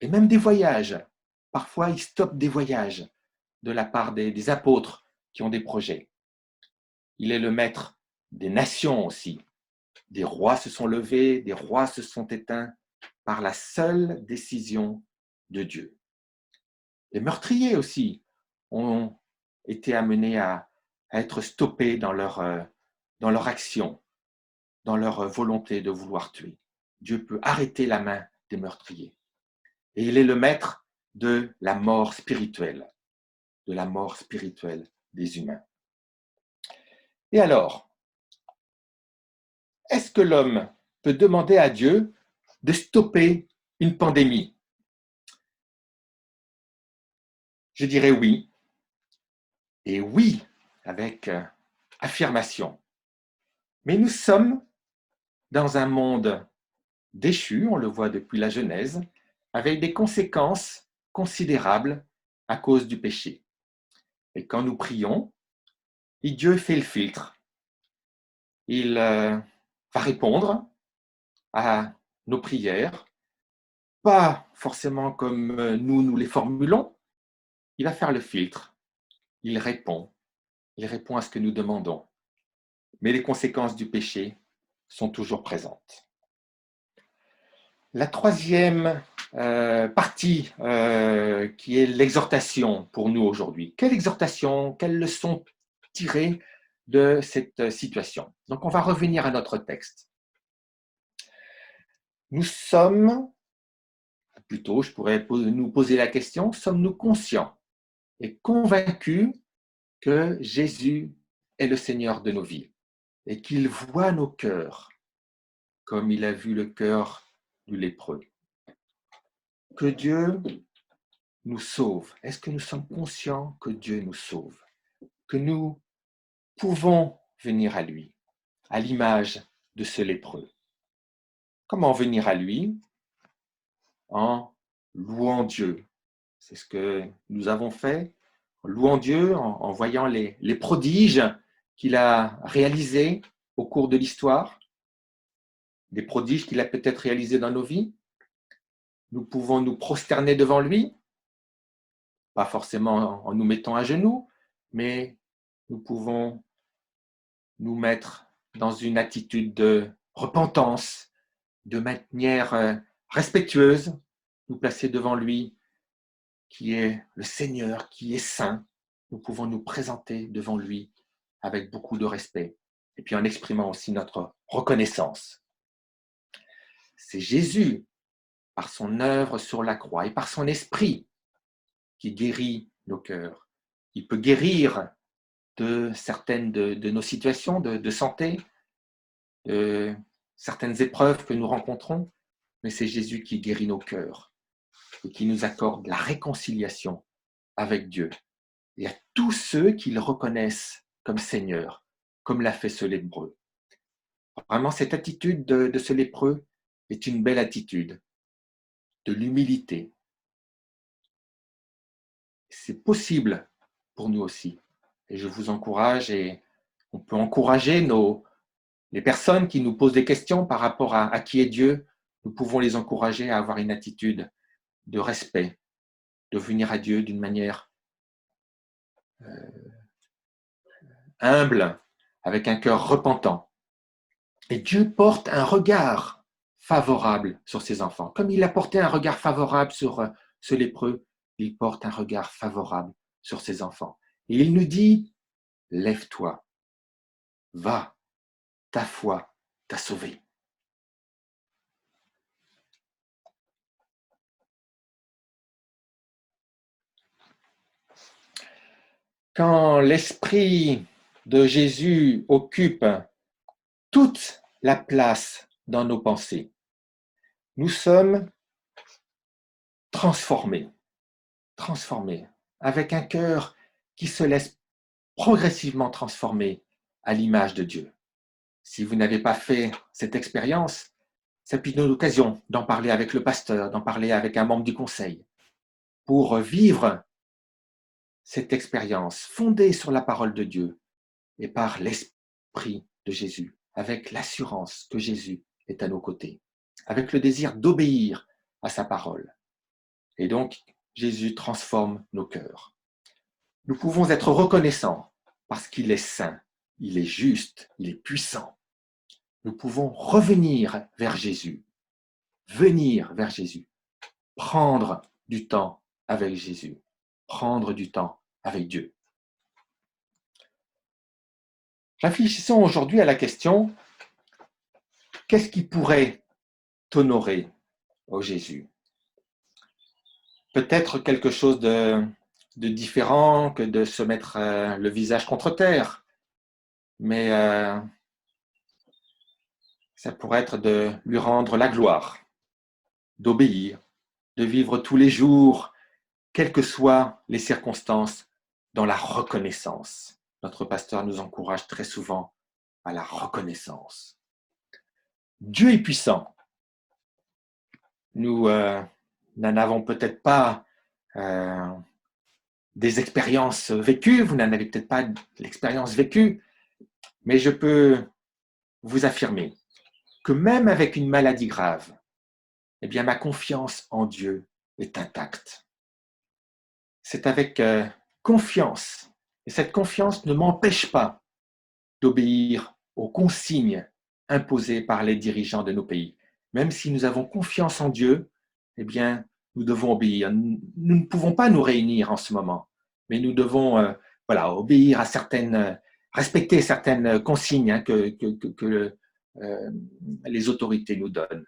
et même des voyages. Parfois, il stoppe des voyages de la part des apôtres qui ont des projets. Il est le maître des nations aussi. Des rois se sont levés, des rois se sont éteints par la seule décision de Dieu. Les meurtriers aussi ont été amenés à être stoppés dans leur action, dans leur volonté de vouloir tuer. Dieu peut arrêter la main des meurtriers. Et il est le maître de la mort spirituelle des humains. Et alors, est-ce que l'homme peut demander à Dieu de stopper une pandémie? Je dirais oui. Et oui, avec affirmation. Mais nous sommes dans un monde déchu, on le voit depuis la Genèse, avec des conséquences considérables à cause du péché. Et quand nous prions, Dieu fait le filtre. Il va répondre à nos prières, pas forcément comme nous les formulons. Il va faire le filtre. Il répond à ce que nous demandons. Mais les conséquences du péché sont toujours présentes. La troisième partie qui est l'exhortation pour nous aujourd'hui. Quelle exhortation, quelle leçon tirer de cette situation? Donc, on va revenir à notre texte. Nous sommes, plutôt, je pourrais nous poser la question, sommes-nous conscients et convaincus que Jésus est le Seigneur de nos vies et qu'il voit nos cœurs comme il a vu le cœur du lépreux? Que Dieu nous sauve. Est-ce que nous sommes conscients que Dieu nous sauve? Que nous pouvons venir à lui, à l'image de ce lépreux. Comment venir à lui? En louant Dieu. C'est ce que nous avons fait, en louant Dieu, en voyant les prodiges qu'il a réalisés au cours de l'histoire, des prodiges qu'il a peut-être réalisés dans nos vies. Nous pouvons nous prosterner devant lui, pas forcément en nous mettant à genoux, mais nous pouvons nous mettre dans une attitude de repentance, de manière respectueuse, nous placer devant lui qui est le Seigneur, qui est saint. Nous pouvons nous présenter devant lui avec beaucoup de respect et puis en exprimant aussi notre reconnaissance. C'est Jésus, par son œuvre sur la croix et par son esprit, qui guérit nos cœurs. Il peut guérir de certaines de nos situations de santé, de certaines épreuves que nous rencontrons, mais c'est Jésus qui guérit nos cœurs et qui nous accorde la réconciliation avec Dieu et à tous ceux qui le reconnaissent comme Seigneur, comme l'a fait ce lépreux. Vraiment, cette attitude de ce lépreux est une belle attitude, de l'humilité. C'est possible pour nous aussi. Et je vous encourage, et on peut encourager les personnes qui nous posent des questions par rapport à qui est Dieu. Nous pouvons les encourager à avoir une attitude de respect, de venir à Dieu d'une manière humble, avec un cœur repentant. Et Dieu porte un regard favorable sur ses enfants. Comme il a porté un regard favorable sur ce lépreux, il porte un regard favorable sur ses enfants. Et il nous dit, lève-toi, va, ta foi t'a sauvé. Quand l'esprit de Jésus occupe toute la place dans nos pensées, nous sommes transformés, avec un cœur qui se laisse progressivement transformer à l'image de Dieu. Si vous n'avez pas fait cette expérience, c'est une occasion d'en parler avec le pasteur, d'en parler avec un membre du conseil, pour vivre cette expérience fondée sur la parole de Dieu et par l'Esprit de Jésus, avec l'assurance que Jésus est à nos côtés, avec le désir d'obéir à sa parole. Et donc, Jésus transforme nos cœurs. Nous pouvons être reconnaissants parce qu'il est saint, il est juste, il est puissant. Nous pouvons revenir vers Jésus, venir vers Jésus, prendre du temps avec Jésus, prendre du temps avec Dieu. Réfléchissons aujourd'hui à la question, qu'est-ce qui pourrait t'honorer, ô Jésus? Peut-être quelque chose de différent que de se mettre le visage contre terre, mais ça pourrait être de lui rendre la gloire, d'obéir, de vivre tous les jours, quelles que soient les circonstances, dans la reconnaissance. Notre pasteur nous encourage très souvent à la reconnaissance. Dieu est puissant. Nous n'en avons peut-être pas des expériences vécues, vous n'en avez peut-être pas l'expérience vécue, mais je peux vous affirmer que même avec une maladie grave, eh bien, ma confiance en Dieu est intacte. C'est avec confiance, et cette confiance ne m'empêche pas d'obéir aux consignes imposées par les dirigeants de nos pays. Même si nous avons confiance en Dieu, eh bien, nous devons obéir. Nous ne pouvons pas nous réunir en ce moment, mais nous devons obéir à respecter certaines consignes que les autorités nous donnent.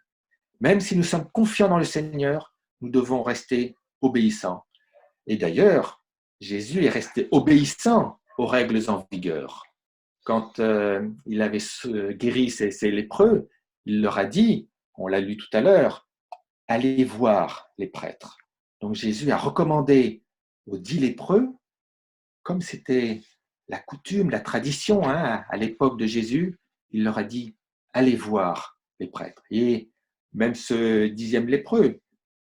Même si nous sommes confiants dans le Seigneur, nous devons rester obéissants. Et d'ailleurs, Jésus est resté obéissant aux règles en vigueur. Quand il avait guéri ces lépreux, il leur a dit, on l'a lu tout à l'heure, allez voir les prêtres. Donc Jésus a recommandé aux 10 lépreux, comme c'était la coutume, la tradition à l'époque de Jésus, il leur a dit, allez voir les prêtres. Et même ce 10e lépreux,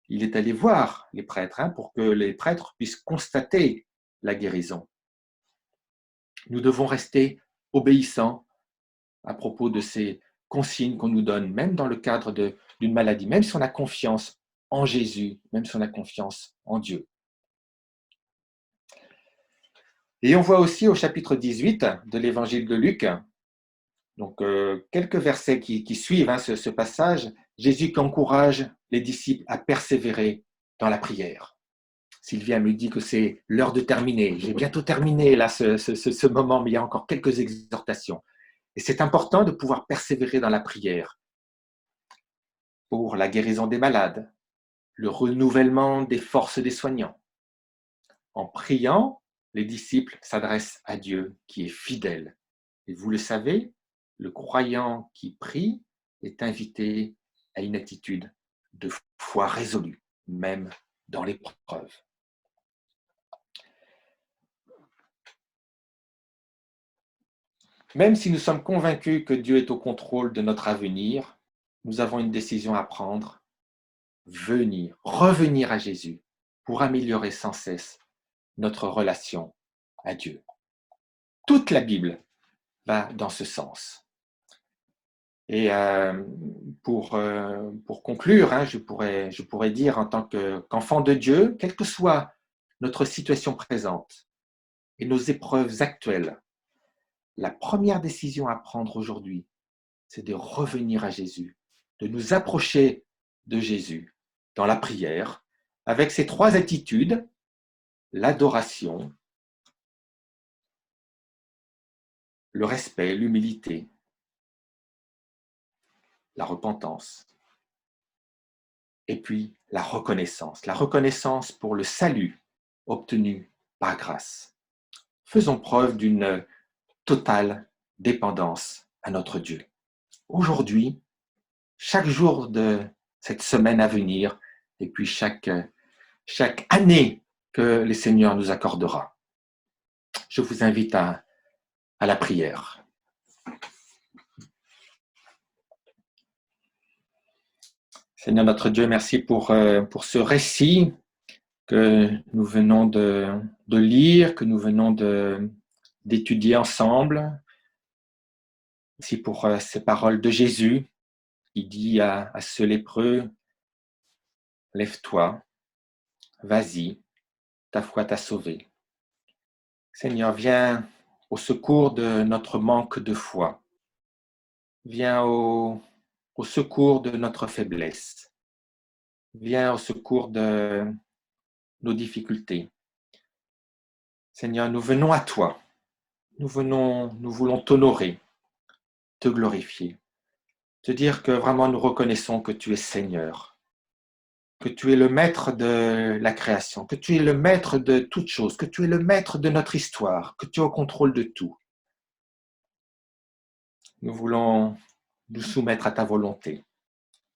il est allé voir les prêtres pour que les prêtres puissent constater la guérison. Nous devons rester obéissants à propos de ces consignes qu'on nous donne, même dans le cadre d'une maladie, même si on a confiance en Jésus, même si on a confiance en Dieu. Et on voit aussi au chapitre 18 de l'évangile de Luc, donc quelques versets qui suivent ce passage, Jésus qui encourage les disciples à persévérer dans la prière. Sylvia me dit que c'est l'heure de terminer. J'ai bientôt terminé là ce moment, mais il y a encore quelques exhortations. Et c'est important de pouvoir persévérer dans la prière pour la guérison des malades, le renouvellement des forces des soignants. En priant, les disciples s'adressent à Dieu qui est fidèle. Et vous le savez, le croyant qui prie est invité à une attitude de foi résolue, même dans l'épreuve. Même si nous sommes convaincus que Dieu est au contrôle de notre avenir, nous avons une décision à prendre, revenir à Jésus pour améliorer sans cesse notre relation à Dieu. Toute la Bible va dans ce sens. Et pour conclure, je pourrais dire en tant qu'enfant de Dieu, quelle que soit notre situation présente et nos épreuves actuelles, la première décision à prendre aujourd'hui, c'est de revenir à Jésus, de nous approcher de Jésus dans la prière, avec ces 3 attitudes, l'adoration, le respect, l'humilité, la repentance, et puis la reconnaissance pour le salut obtenu par grâce. Faisons preuve d'une totale dépendance à notre Dieu. Aujourd'hui, chaque jour de cette semaine à venir, et puis chaque année que le Seigneur nous accordera. Je vous invite à la prière. Seigneur notre Dieu, merci pour ce récit que nous venons de lire, que nous venons d'étudier ensemble. Merci pour ces paroles de Jésus qui dit à ce lépreux, « Lève-toi, vas-y, ta foi t'a sauvé. » Seigneur, viens au secours de notre manque de foi. Viens au secours de notre faiblesse. Viens au secours de nos difficultés. Seigneur, nous venons à toi. Nous voulons t'honorer, te glorifier, te dire que vraiment nous reconnaissons que tu es Seigneur, que tu es le maître de la création, que tu es le maître de toutes choses, que tu es le maître de notre histoire, que tu es au contrôle de tout. Nous voulons nous soumettre à ta volonté,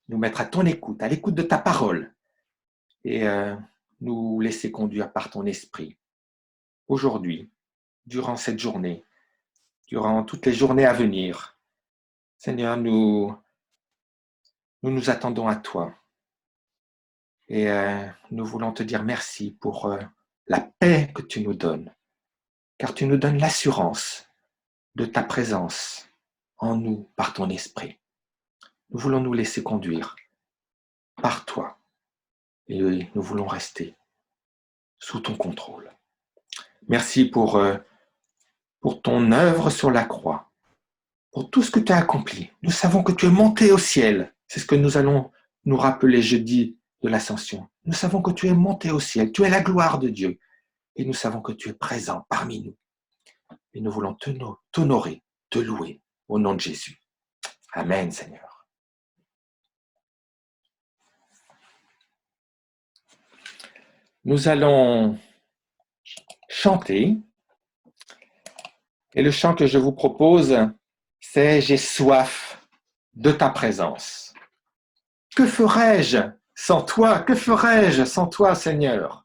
nous mettre à ton écoute, à l'écoute de ta parole et nous laisser conduire par ton esprit. Aujourd'hui, durant cette journée, durant toutes les journées à venir, Seigneur, nous attendons à toi et nous voulons te dire merci pour la paix que tu nous donnes, car tu nous donnes l'assurance de ta présence en nous par ton esprit. Nous voulons nous laisser conduire par toi et nous voulons rester sous ton contrôle. Merci pour ton œuvre sur la croix, pour tout ce que tu as accompli. Nous savons que tu es monté au ciel. C'est ce que nous allons nous rappeler jeudi de l'ascension. Nous savons que tu es monté au ciel, tu es la gloire de Dieu. Et nous savons que tu es présent parmi nous. Et nous voulons t'honorer, te louer au nom de Jésus. Amen, Seigneur. Nous allons chanter. Et le chant que je vous propose, c'est « J'ai soif de ta présence ». Que ferais-je sans toi? Que ferais-je sans toi, Seigneur?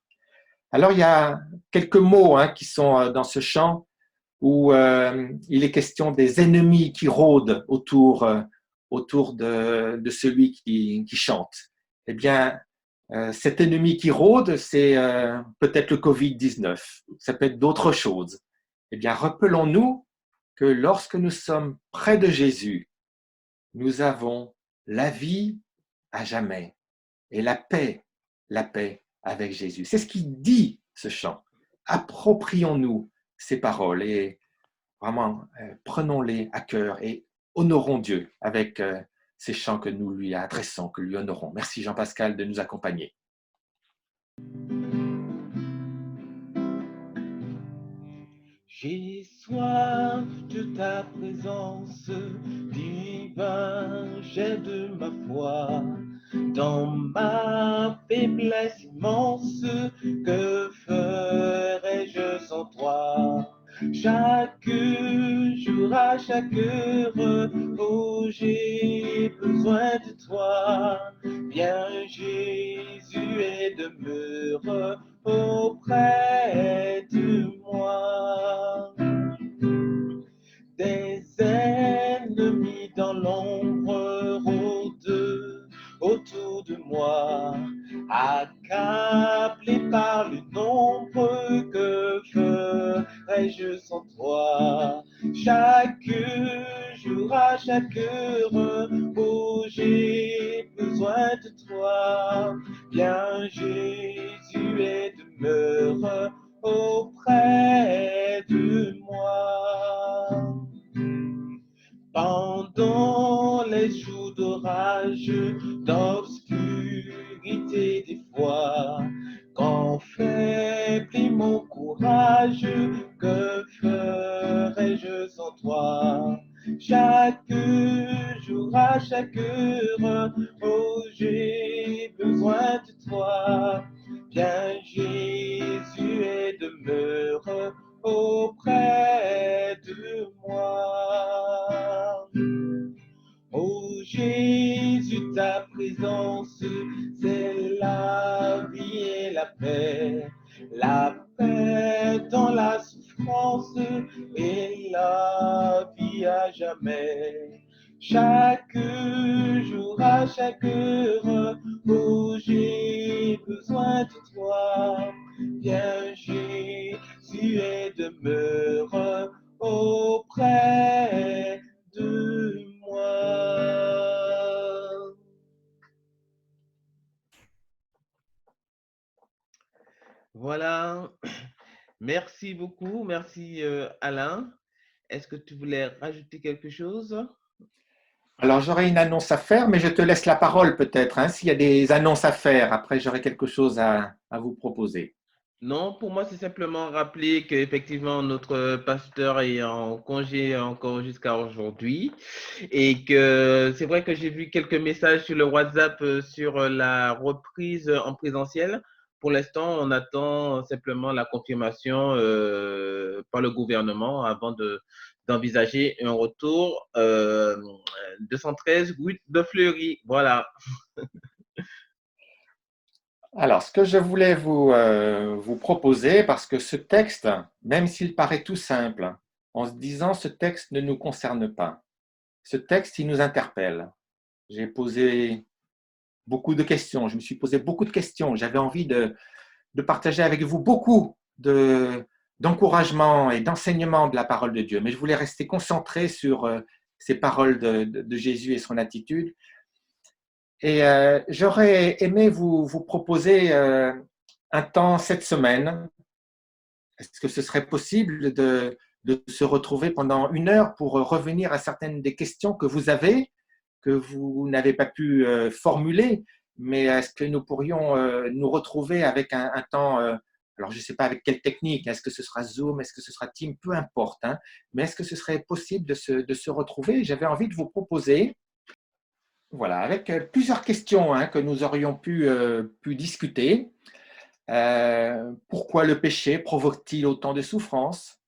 Alors, il y a quelques mots qui sont dans ce chant où il est question des ennemis qui rôdent autour de celui qui chante. Eh bien, cet ennemi qui rôde, c'est peut-être le Covid-19, ça peut être d'autres choses. Eh bien, rappelons-nous que lorsque nous sommes près de Jésus, nous avons la vie à jamais et la paix avec Jésus. C'est ce qu'il dit, ce chant. Approprions-nous ces paroles et vraiment prenons-les à cœur et honorons Dieu avec ces chants que nous lui adressons, que lui honorons. Merci Jean-Pascal de nous accompagner. J'ai soif de ta présence, divin, j'ai de ma foi. Dans ma faiblesse immense, que ferais-je sans toi? Chaque jour, à chaque heure, oh, j'ai besoin de toi. Viens Jésus et demeure auprès de moi. Des ennemis dans l'ombre rôdent autour de moi, accablé par le nombre, que ferais-je sans toi? Chaque jour, à chaque heure, oh, j'ai besoin de toi. Viens Jésus et demeure auprès de moi. Pendant les jours d'orage, d'obscurité des fois, quand faiblit mon courage, que ferais-je sans toi? Chaque jour, à chaque heure, oh, j'ai besoin de toi. Viens Jésus et demeure auprès de moi. Oh Jésus, ta présence, c'est la vie et la paix dans la souffrance et la vie à jamais. Chaque jour, à chaque heure, oh, j'ai besoin de toi. Viens Jésus et demeure auprès de moi. Voilà, merci beaucoup, merci Alain. Est-ce que tu voulais rajouter quelque chose? Alors, j'aurais une annonce à faire, mais je te laisse la parole peut-être, s'il y a des annonces à faire. Après, j'aurai quelque chose à vous proposer. Non, pour moi, c'est simplement rappeler qu'effectivement, notre pasteur est en congé encore jusqu'à aujourd'hui et que c'est vrai que j'ai vu quelques messages sur le WhatsApp sur la reprise en présentiel. Pour l'instant, on attend simplement la confirmation par le gouvernement avant d'envisager un retour 213 route de Fleury. Voilà. Alors, ce que je voulais vous proposer, parce que ce texte, même s'il paraît tout simple, en se disant ce texte ne nous concerne pas, ce texte, il nous interpelle. J'ai posé beaucoup de questions, je me suis posé beaucoup de questions, j'avais envie de partager avec vous beaucoup d'encouragement et d'enseignement de la parole de Dieu, mais je voulais rester concentré sur ces paroles de Jésus et son attitude. Et j'aurais aimé vous proposer un temps cette semaine. Est-ce que ce serait possible de se retrouver pendant 1 heure pour revenir à certaines des questions que vous avez, que vous n'avez pas pu formuler, mais est-ce que nous pourrions nous retrouver avec un temps, alors je ne sais pas avec quelle technique, est-ce que ce sera Zoom, est-ce que ce sera Teams, peu importe, hein, mais est-ce que ce serait possible de se retrouver? J'avais envie de vous proposer, voilà, avec plusieurs questions hein, que nous aurions pu discuter. Pourquoi le péché provoque-t-il autant de souffrance?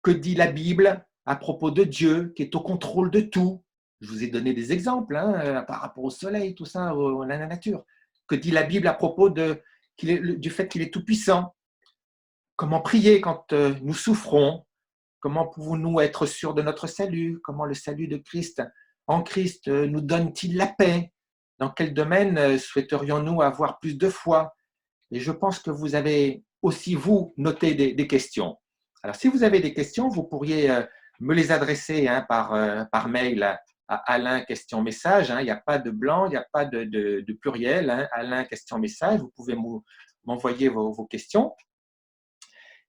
Que dit la Bible à propos de Dieu qui est au contrôle de tout? Je vous ai donné des exemples hein, par rapport au soleil, tout ça, à la nature. Que dit la Bible à propos du fait qu'il est tout-puissant? Comment prier quand nous souffrons? Comment pouvons-nous être sûrs de notre salut? Comment le salut de Christ en Christ nous donne-t-il la paix? Dans quel domaine souhaiterions-nous avoir plus de foi? Et je pense que vous avez aussi, vous, noté des questions. Alors, si vous avez des questions, vous pourriez me les adresser hein, par mail à Alain question message. Hein. Il n'y a pas de blanc, il n'y a pas de pluriel. Hein. Alain question message, vous pouvez m'envoyer vos questions.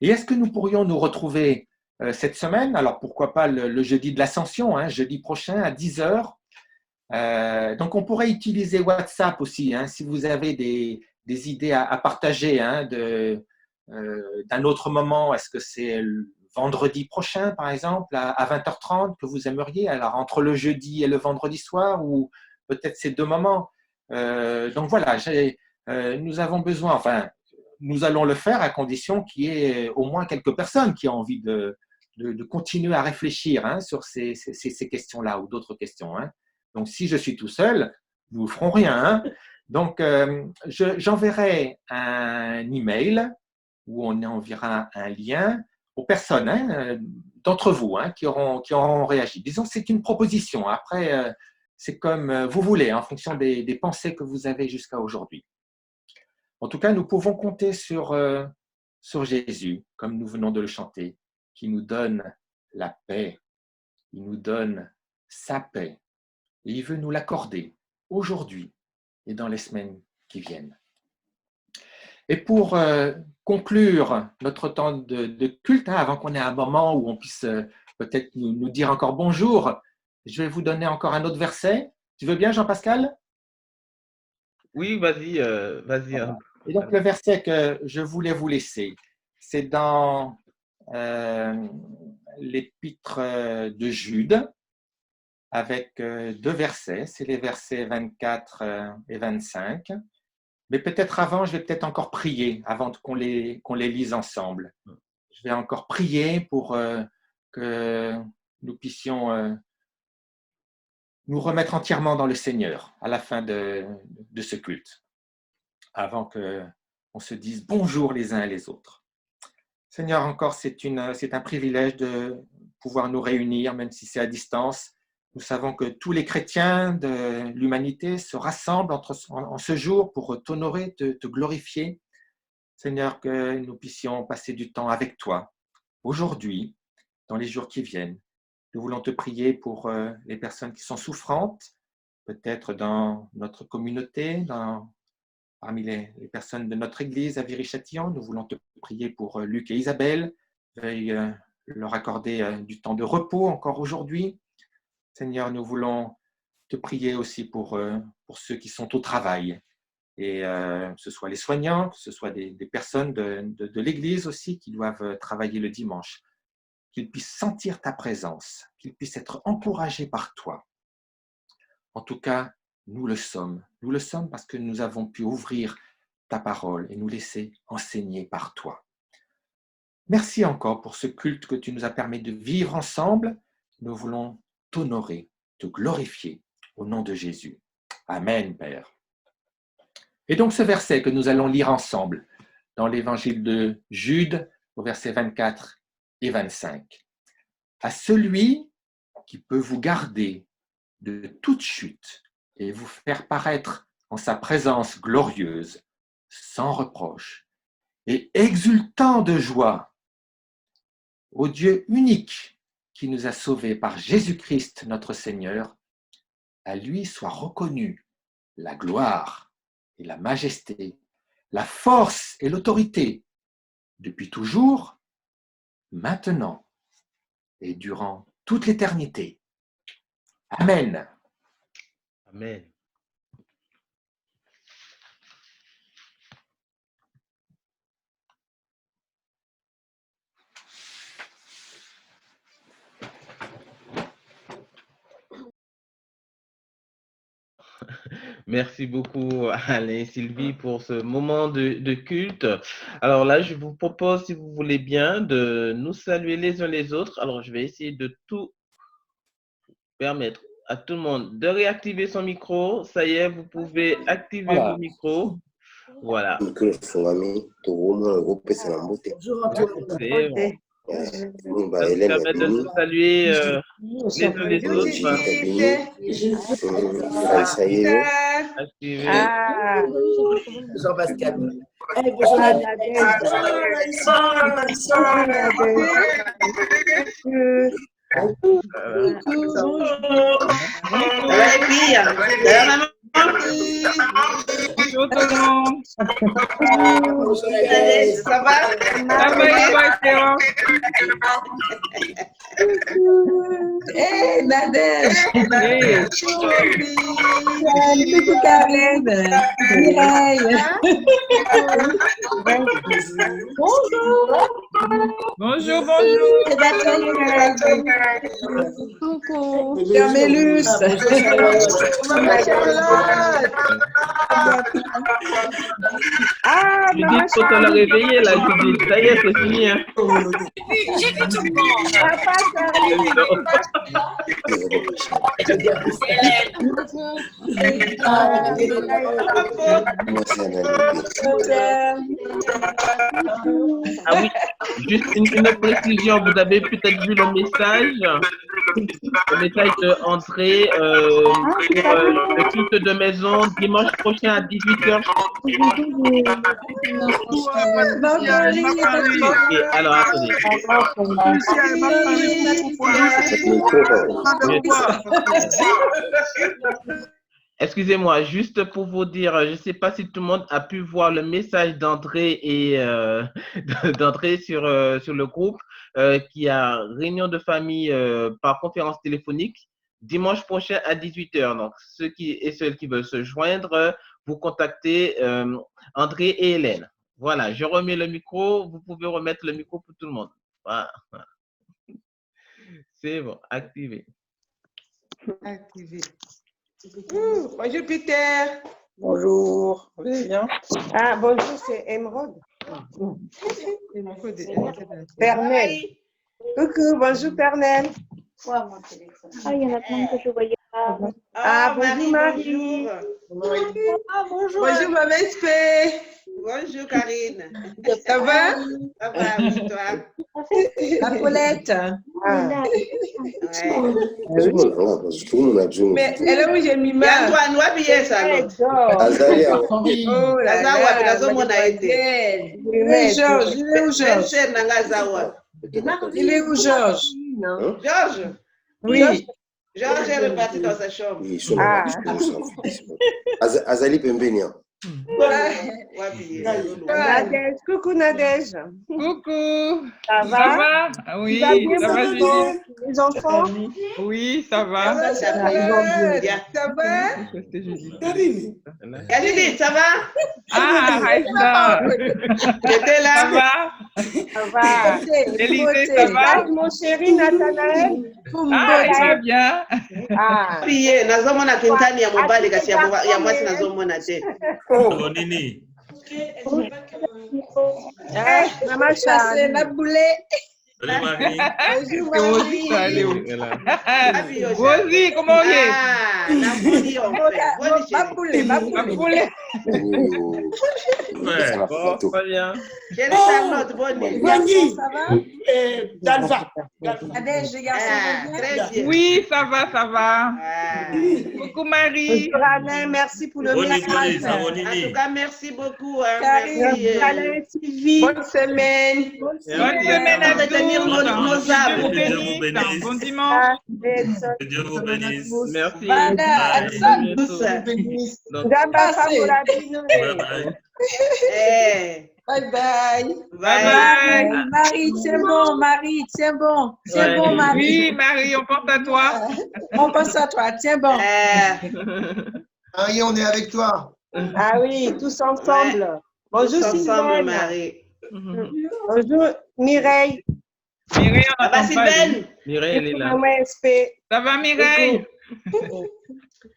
Et est-ce que nous pourrions nous retrouver cette semaine? Alors, pourquoi pas le jeudi de l'Ascension, hein, jeudi prochain à 10 heures. Donc, on pourrait utiliser WhatsApp aussi, hein, si vous avez des idées à partager hein, d'un autre moment. Est-ce que c'est le vendredi prochain, par exemple, à 20h30 que vous aimeriez? Alors, entre le jeudi et le vendredi soir, ou peut-être ces deux moments. Donc, voilà, nous avons besoin, enfin, nous allons le faire à condition qu'il y ait au moins quelques personnes qui ont envie de continuer à réfléchir hein, sur ces questions-là ou d'autres questions. Hein. Donc, si je suis tout seul, nous ne ferons rien. Hein. Donc, j'enverrai un email où on enverra un lien aux personnes hein, d'entre vous hein, qui auront réagi. Disons que c'est une proposition. Après, c'est comme vous voulez, en fonction des pensées que vous avez jusqu'à aujourd'hui. En tout cas, nous pouvons compter sur Jésus, comme nous venons de le chanter, qui nous donne la paix. Il nous donne sa paix. Et il veut nous l'accorder aujourd'hui et dans les semaines qui viennent. Et pour conclure notre temps de culte, hein, avant qu'on ait un moment où on puisse peut-être nous dire encore bonjour, je vais vous donner encore un autre verset. Tu veux bien, Jean-Pascal? Oui, vas-y, vas-y. Voilà. Et donc, le verset que je voulais vous laisser, c'est dans l'épître de Jude, avec deux versets, c'est les versets 24 et 25. Mais peut-être avant, je vais peut-être encore prier, avant qu'on les lise ensemble. Je vais encore prier pour que nous puissions nous remettre entièrement dans le Seigneur à la fin de ce culte, avant qu'on se dise bonjour les uns et les autres. Seigneur, encore, c'est un privilège de pouvoir nous réunir, même si c'est à distance. Nous savons que tous les chrétiens de l'humanité se rassemblent en ce jour pour t'honorer, te glorifier. Seigneur, que nous puissions passer du temps avec toi, aujourd'hui, dans les jours qui viennent. Nous voulons te prier pour les personnes qui sont souffrantes, peut-être dans notre communauté, parmi les personnes de notre Église à Viry-Châtillon. Nous voulons te prier pour Luc et Isabelle. Veuille leur accorder du temps de repos encore aujourd'hui. Seigneur, nous voulons te prier aussi pour ceux qui sont au travail, et que ce soit les soignants, que ce soit des personnes de l'Église aussi qui doivent travailler le dimanche, qu'ils puissent sentir ta présence, qu'ils puissent être encouragés par toi. En tout cas, nous le sommes. Nous le sommes parce que nous avons pu ouvrir ta parole et nous laisser enseigner par toi. Merci encore pour ce culte que tu nous as permis de vivre ensemble. Nous voulons t'honorer, te glorifier au nom de Jésus. Amen, Père. Et donc ce verset que nous allons lire ensemble dans l'évangile de Jude, au verset 24 et 25. À celui qui peut vous garder de toute chute et vous faire paraître en sa présence glorieuse, sans reproche et exultant de joie, au Dieu unique qui nous a sauvés par Jésus-Christ notre Seigneur, à lui soit reconnue la gloire et la majesté, la force et l'autorité, depuis toujours, maintenant et durant toute l'éternité. Amen. Amen. Merci beaucoup, Alain et Sylvie, pour ce moment de culte. Alors là, je vous propose, si vous voulez bien, de nous saluer les uns les autres. Alors, je vais essayer de tout permettre à tout le monde de réactiver son micro. Ça y est, vous pouvez activer vos micros. Voilà. Bonjour à tous. C'est bon. Ça nous permet de nous saluer les uns les autres. Activer. Jean-Pascal. Bonjour tout le monde. Ça va? Ça va et toi, Théo? Hey, Nadège! Oui. Coucou Karen! Mireille! Bonjour! Bonjour, bonjour. Coucou! Carmélus! Ah, Judith, faut te la réveiller là, Judith. Ça y est, c'est fini. Hein. J'ai vu tout le monde. papa, Ah oui, juste une précision. Vous avez peut-être vu le message de André pour le culte de maison dimanche prochain à 18h. Et alors, attendez. Excusez-moi, juste pour vous dire, je ne sais pas si tout le monde a pu voir le message d'André et d'André sur le groupe qui a réunion de famille par conférence téléphonique dimanche prochain à 18h. Donc, ceux qui veulent se joindre, vous contactez André et Hélène. Voilà, je remets le micro. Vous pouvez remettre le micro pour tout le monde. Voilà. C'est bon, activé. Activé. Bonjour Peter. Bonjour, vous allez bien? Ah, bonjour, c'est Emeraude. Pernel. Coucou, bonjour Pernel. Ah, il y en a plein que je voyais pas. Ah, bonjour Marie. Ah, bonjour. Bonjour ma Vespé. Bonjour Karine. Ça va? Ça va, oui, toi? La Paulette. Mais elle est où j'ai mis ma? Yantoine, où est-ce ça? Azalia. Oh là là. Il est Georges. Il est où Georges? Il est où Georges? Georges? Oui. Georges est reparti dans sa chambre. Oui, Azali Pembenia. Nadège. Coucou Nadège. Coucou. Ça Ça va? va? Ah oui, Ça va bien, ça va, Judith? les enfants? Oui, ça va. Ça va? Judith, ça va? Ah, Aïssa. J'étais là. Ça va? Ça va. Élisée, ça va? Mon chéri Nathanaël. Ah, il va bien. Ah. Piye, nazomona kintani ya mobali kasi ya mwasi nazomona te. Nini? Maman chassé, la boulet. Salut Marie. Bonjour Marie. Rosie, comment il est? Ah, Napoli, on fait. Bonne chérie. Ma boulet. Ouais. Bon, très bien. Chérie Charlotte, bonne nuit. Ça va? Dalva. Nadège, les garçons vont bien? Très bien. Oui, ça va, ça va. Ah. Coucou Marie. Bonjour Alain, merci pour le message. En tout cas, merci beaucoup. Hein. Karine, Merci. Alain, Sylvie. Bonne semaine. Bonne semaine à Retenir tous. nos âmes. Que Dieu vous bénisse. Bon dimanche. Que Dieu vous bénisse. Merci. Voilà, À bientôt. Donc, Gamba Favorabino. Bye bye. Eh, Bye bye. Bye bye. Marie, c'est bon, Marie, tiens bon. Tiens bon, Marie. Oui, Marie, on pense à toi. On pense à toi, tiens bon. Marie, on est avec toi. Ah oui, tous ensemble. Bonjour, tous ensemble, Sylvaine. Marie. Bonjour, Mireille. Mireille, on Ça va, t'entend pas. Sylvaine? Mireille, elle est là. Maman SP. Ça va, Mireille?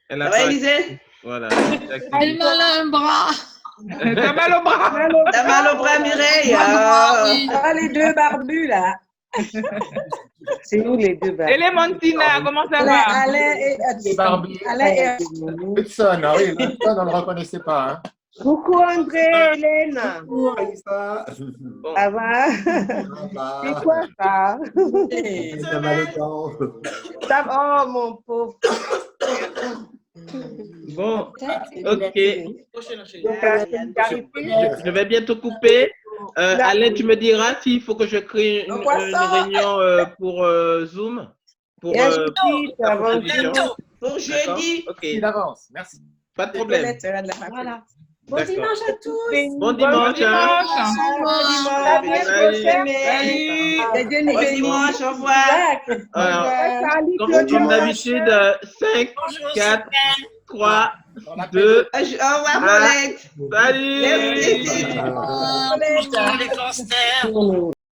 Elle Ça a va, pas- Élisée? Voilà. Elle m'a un bras. T'as mal au bras. T'as mal au bras, Mireille. Ah, les deux barbus, là. C'est nous les deux. Clémentina, comment ça va? Alain et Les barbus. Alain et Hudson, ah oui, Hudson, on ne le reconnaissait pas. Hein. Coucou André, Hélène. Bonjour, Aïssa. Ça va? C'est quoi ça? T'as mal au temps. Ça va, oh mon pauvre. Bon, ok. Je Je vais bientôt couper. Alain, tu me diras s'il faut que je crée une réunion pour Zoom. Pour, ça va. Pour jeudi. Ok. Il avance, merci. Pas de problème. Voilà. Bon D'accord. dimanche à tous. Bon dimanche. Hein. Bon dimanche, au revoir. Alors, comme d'habitude, 5, 4, 3, 2, Au revoir, Paulette. Salut. Merci. Les constères.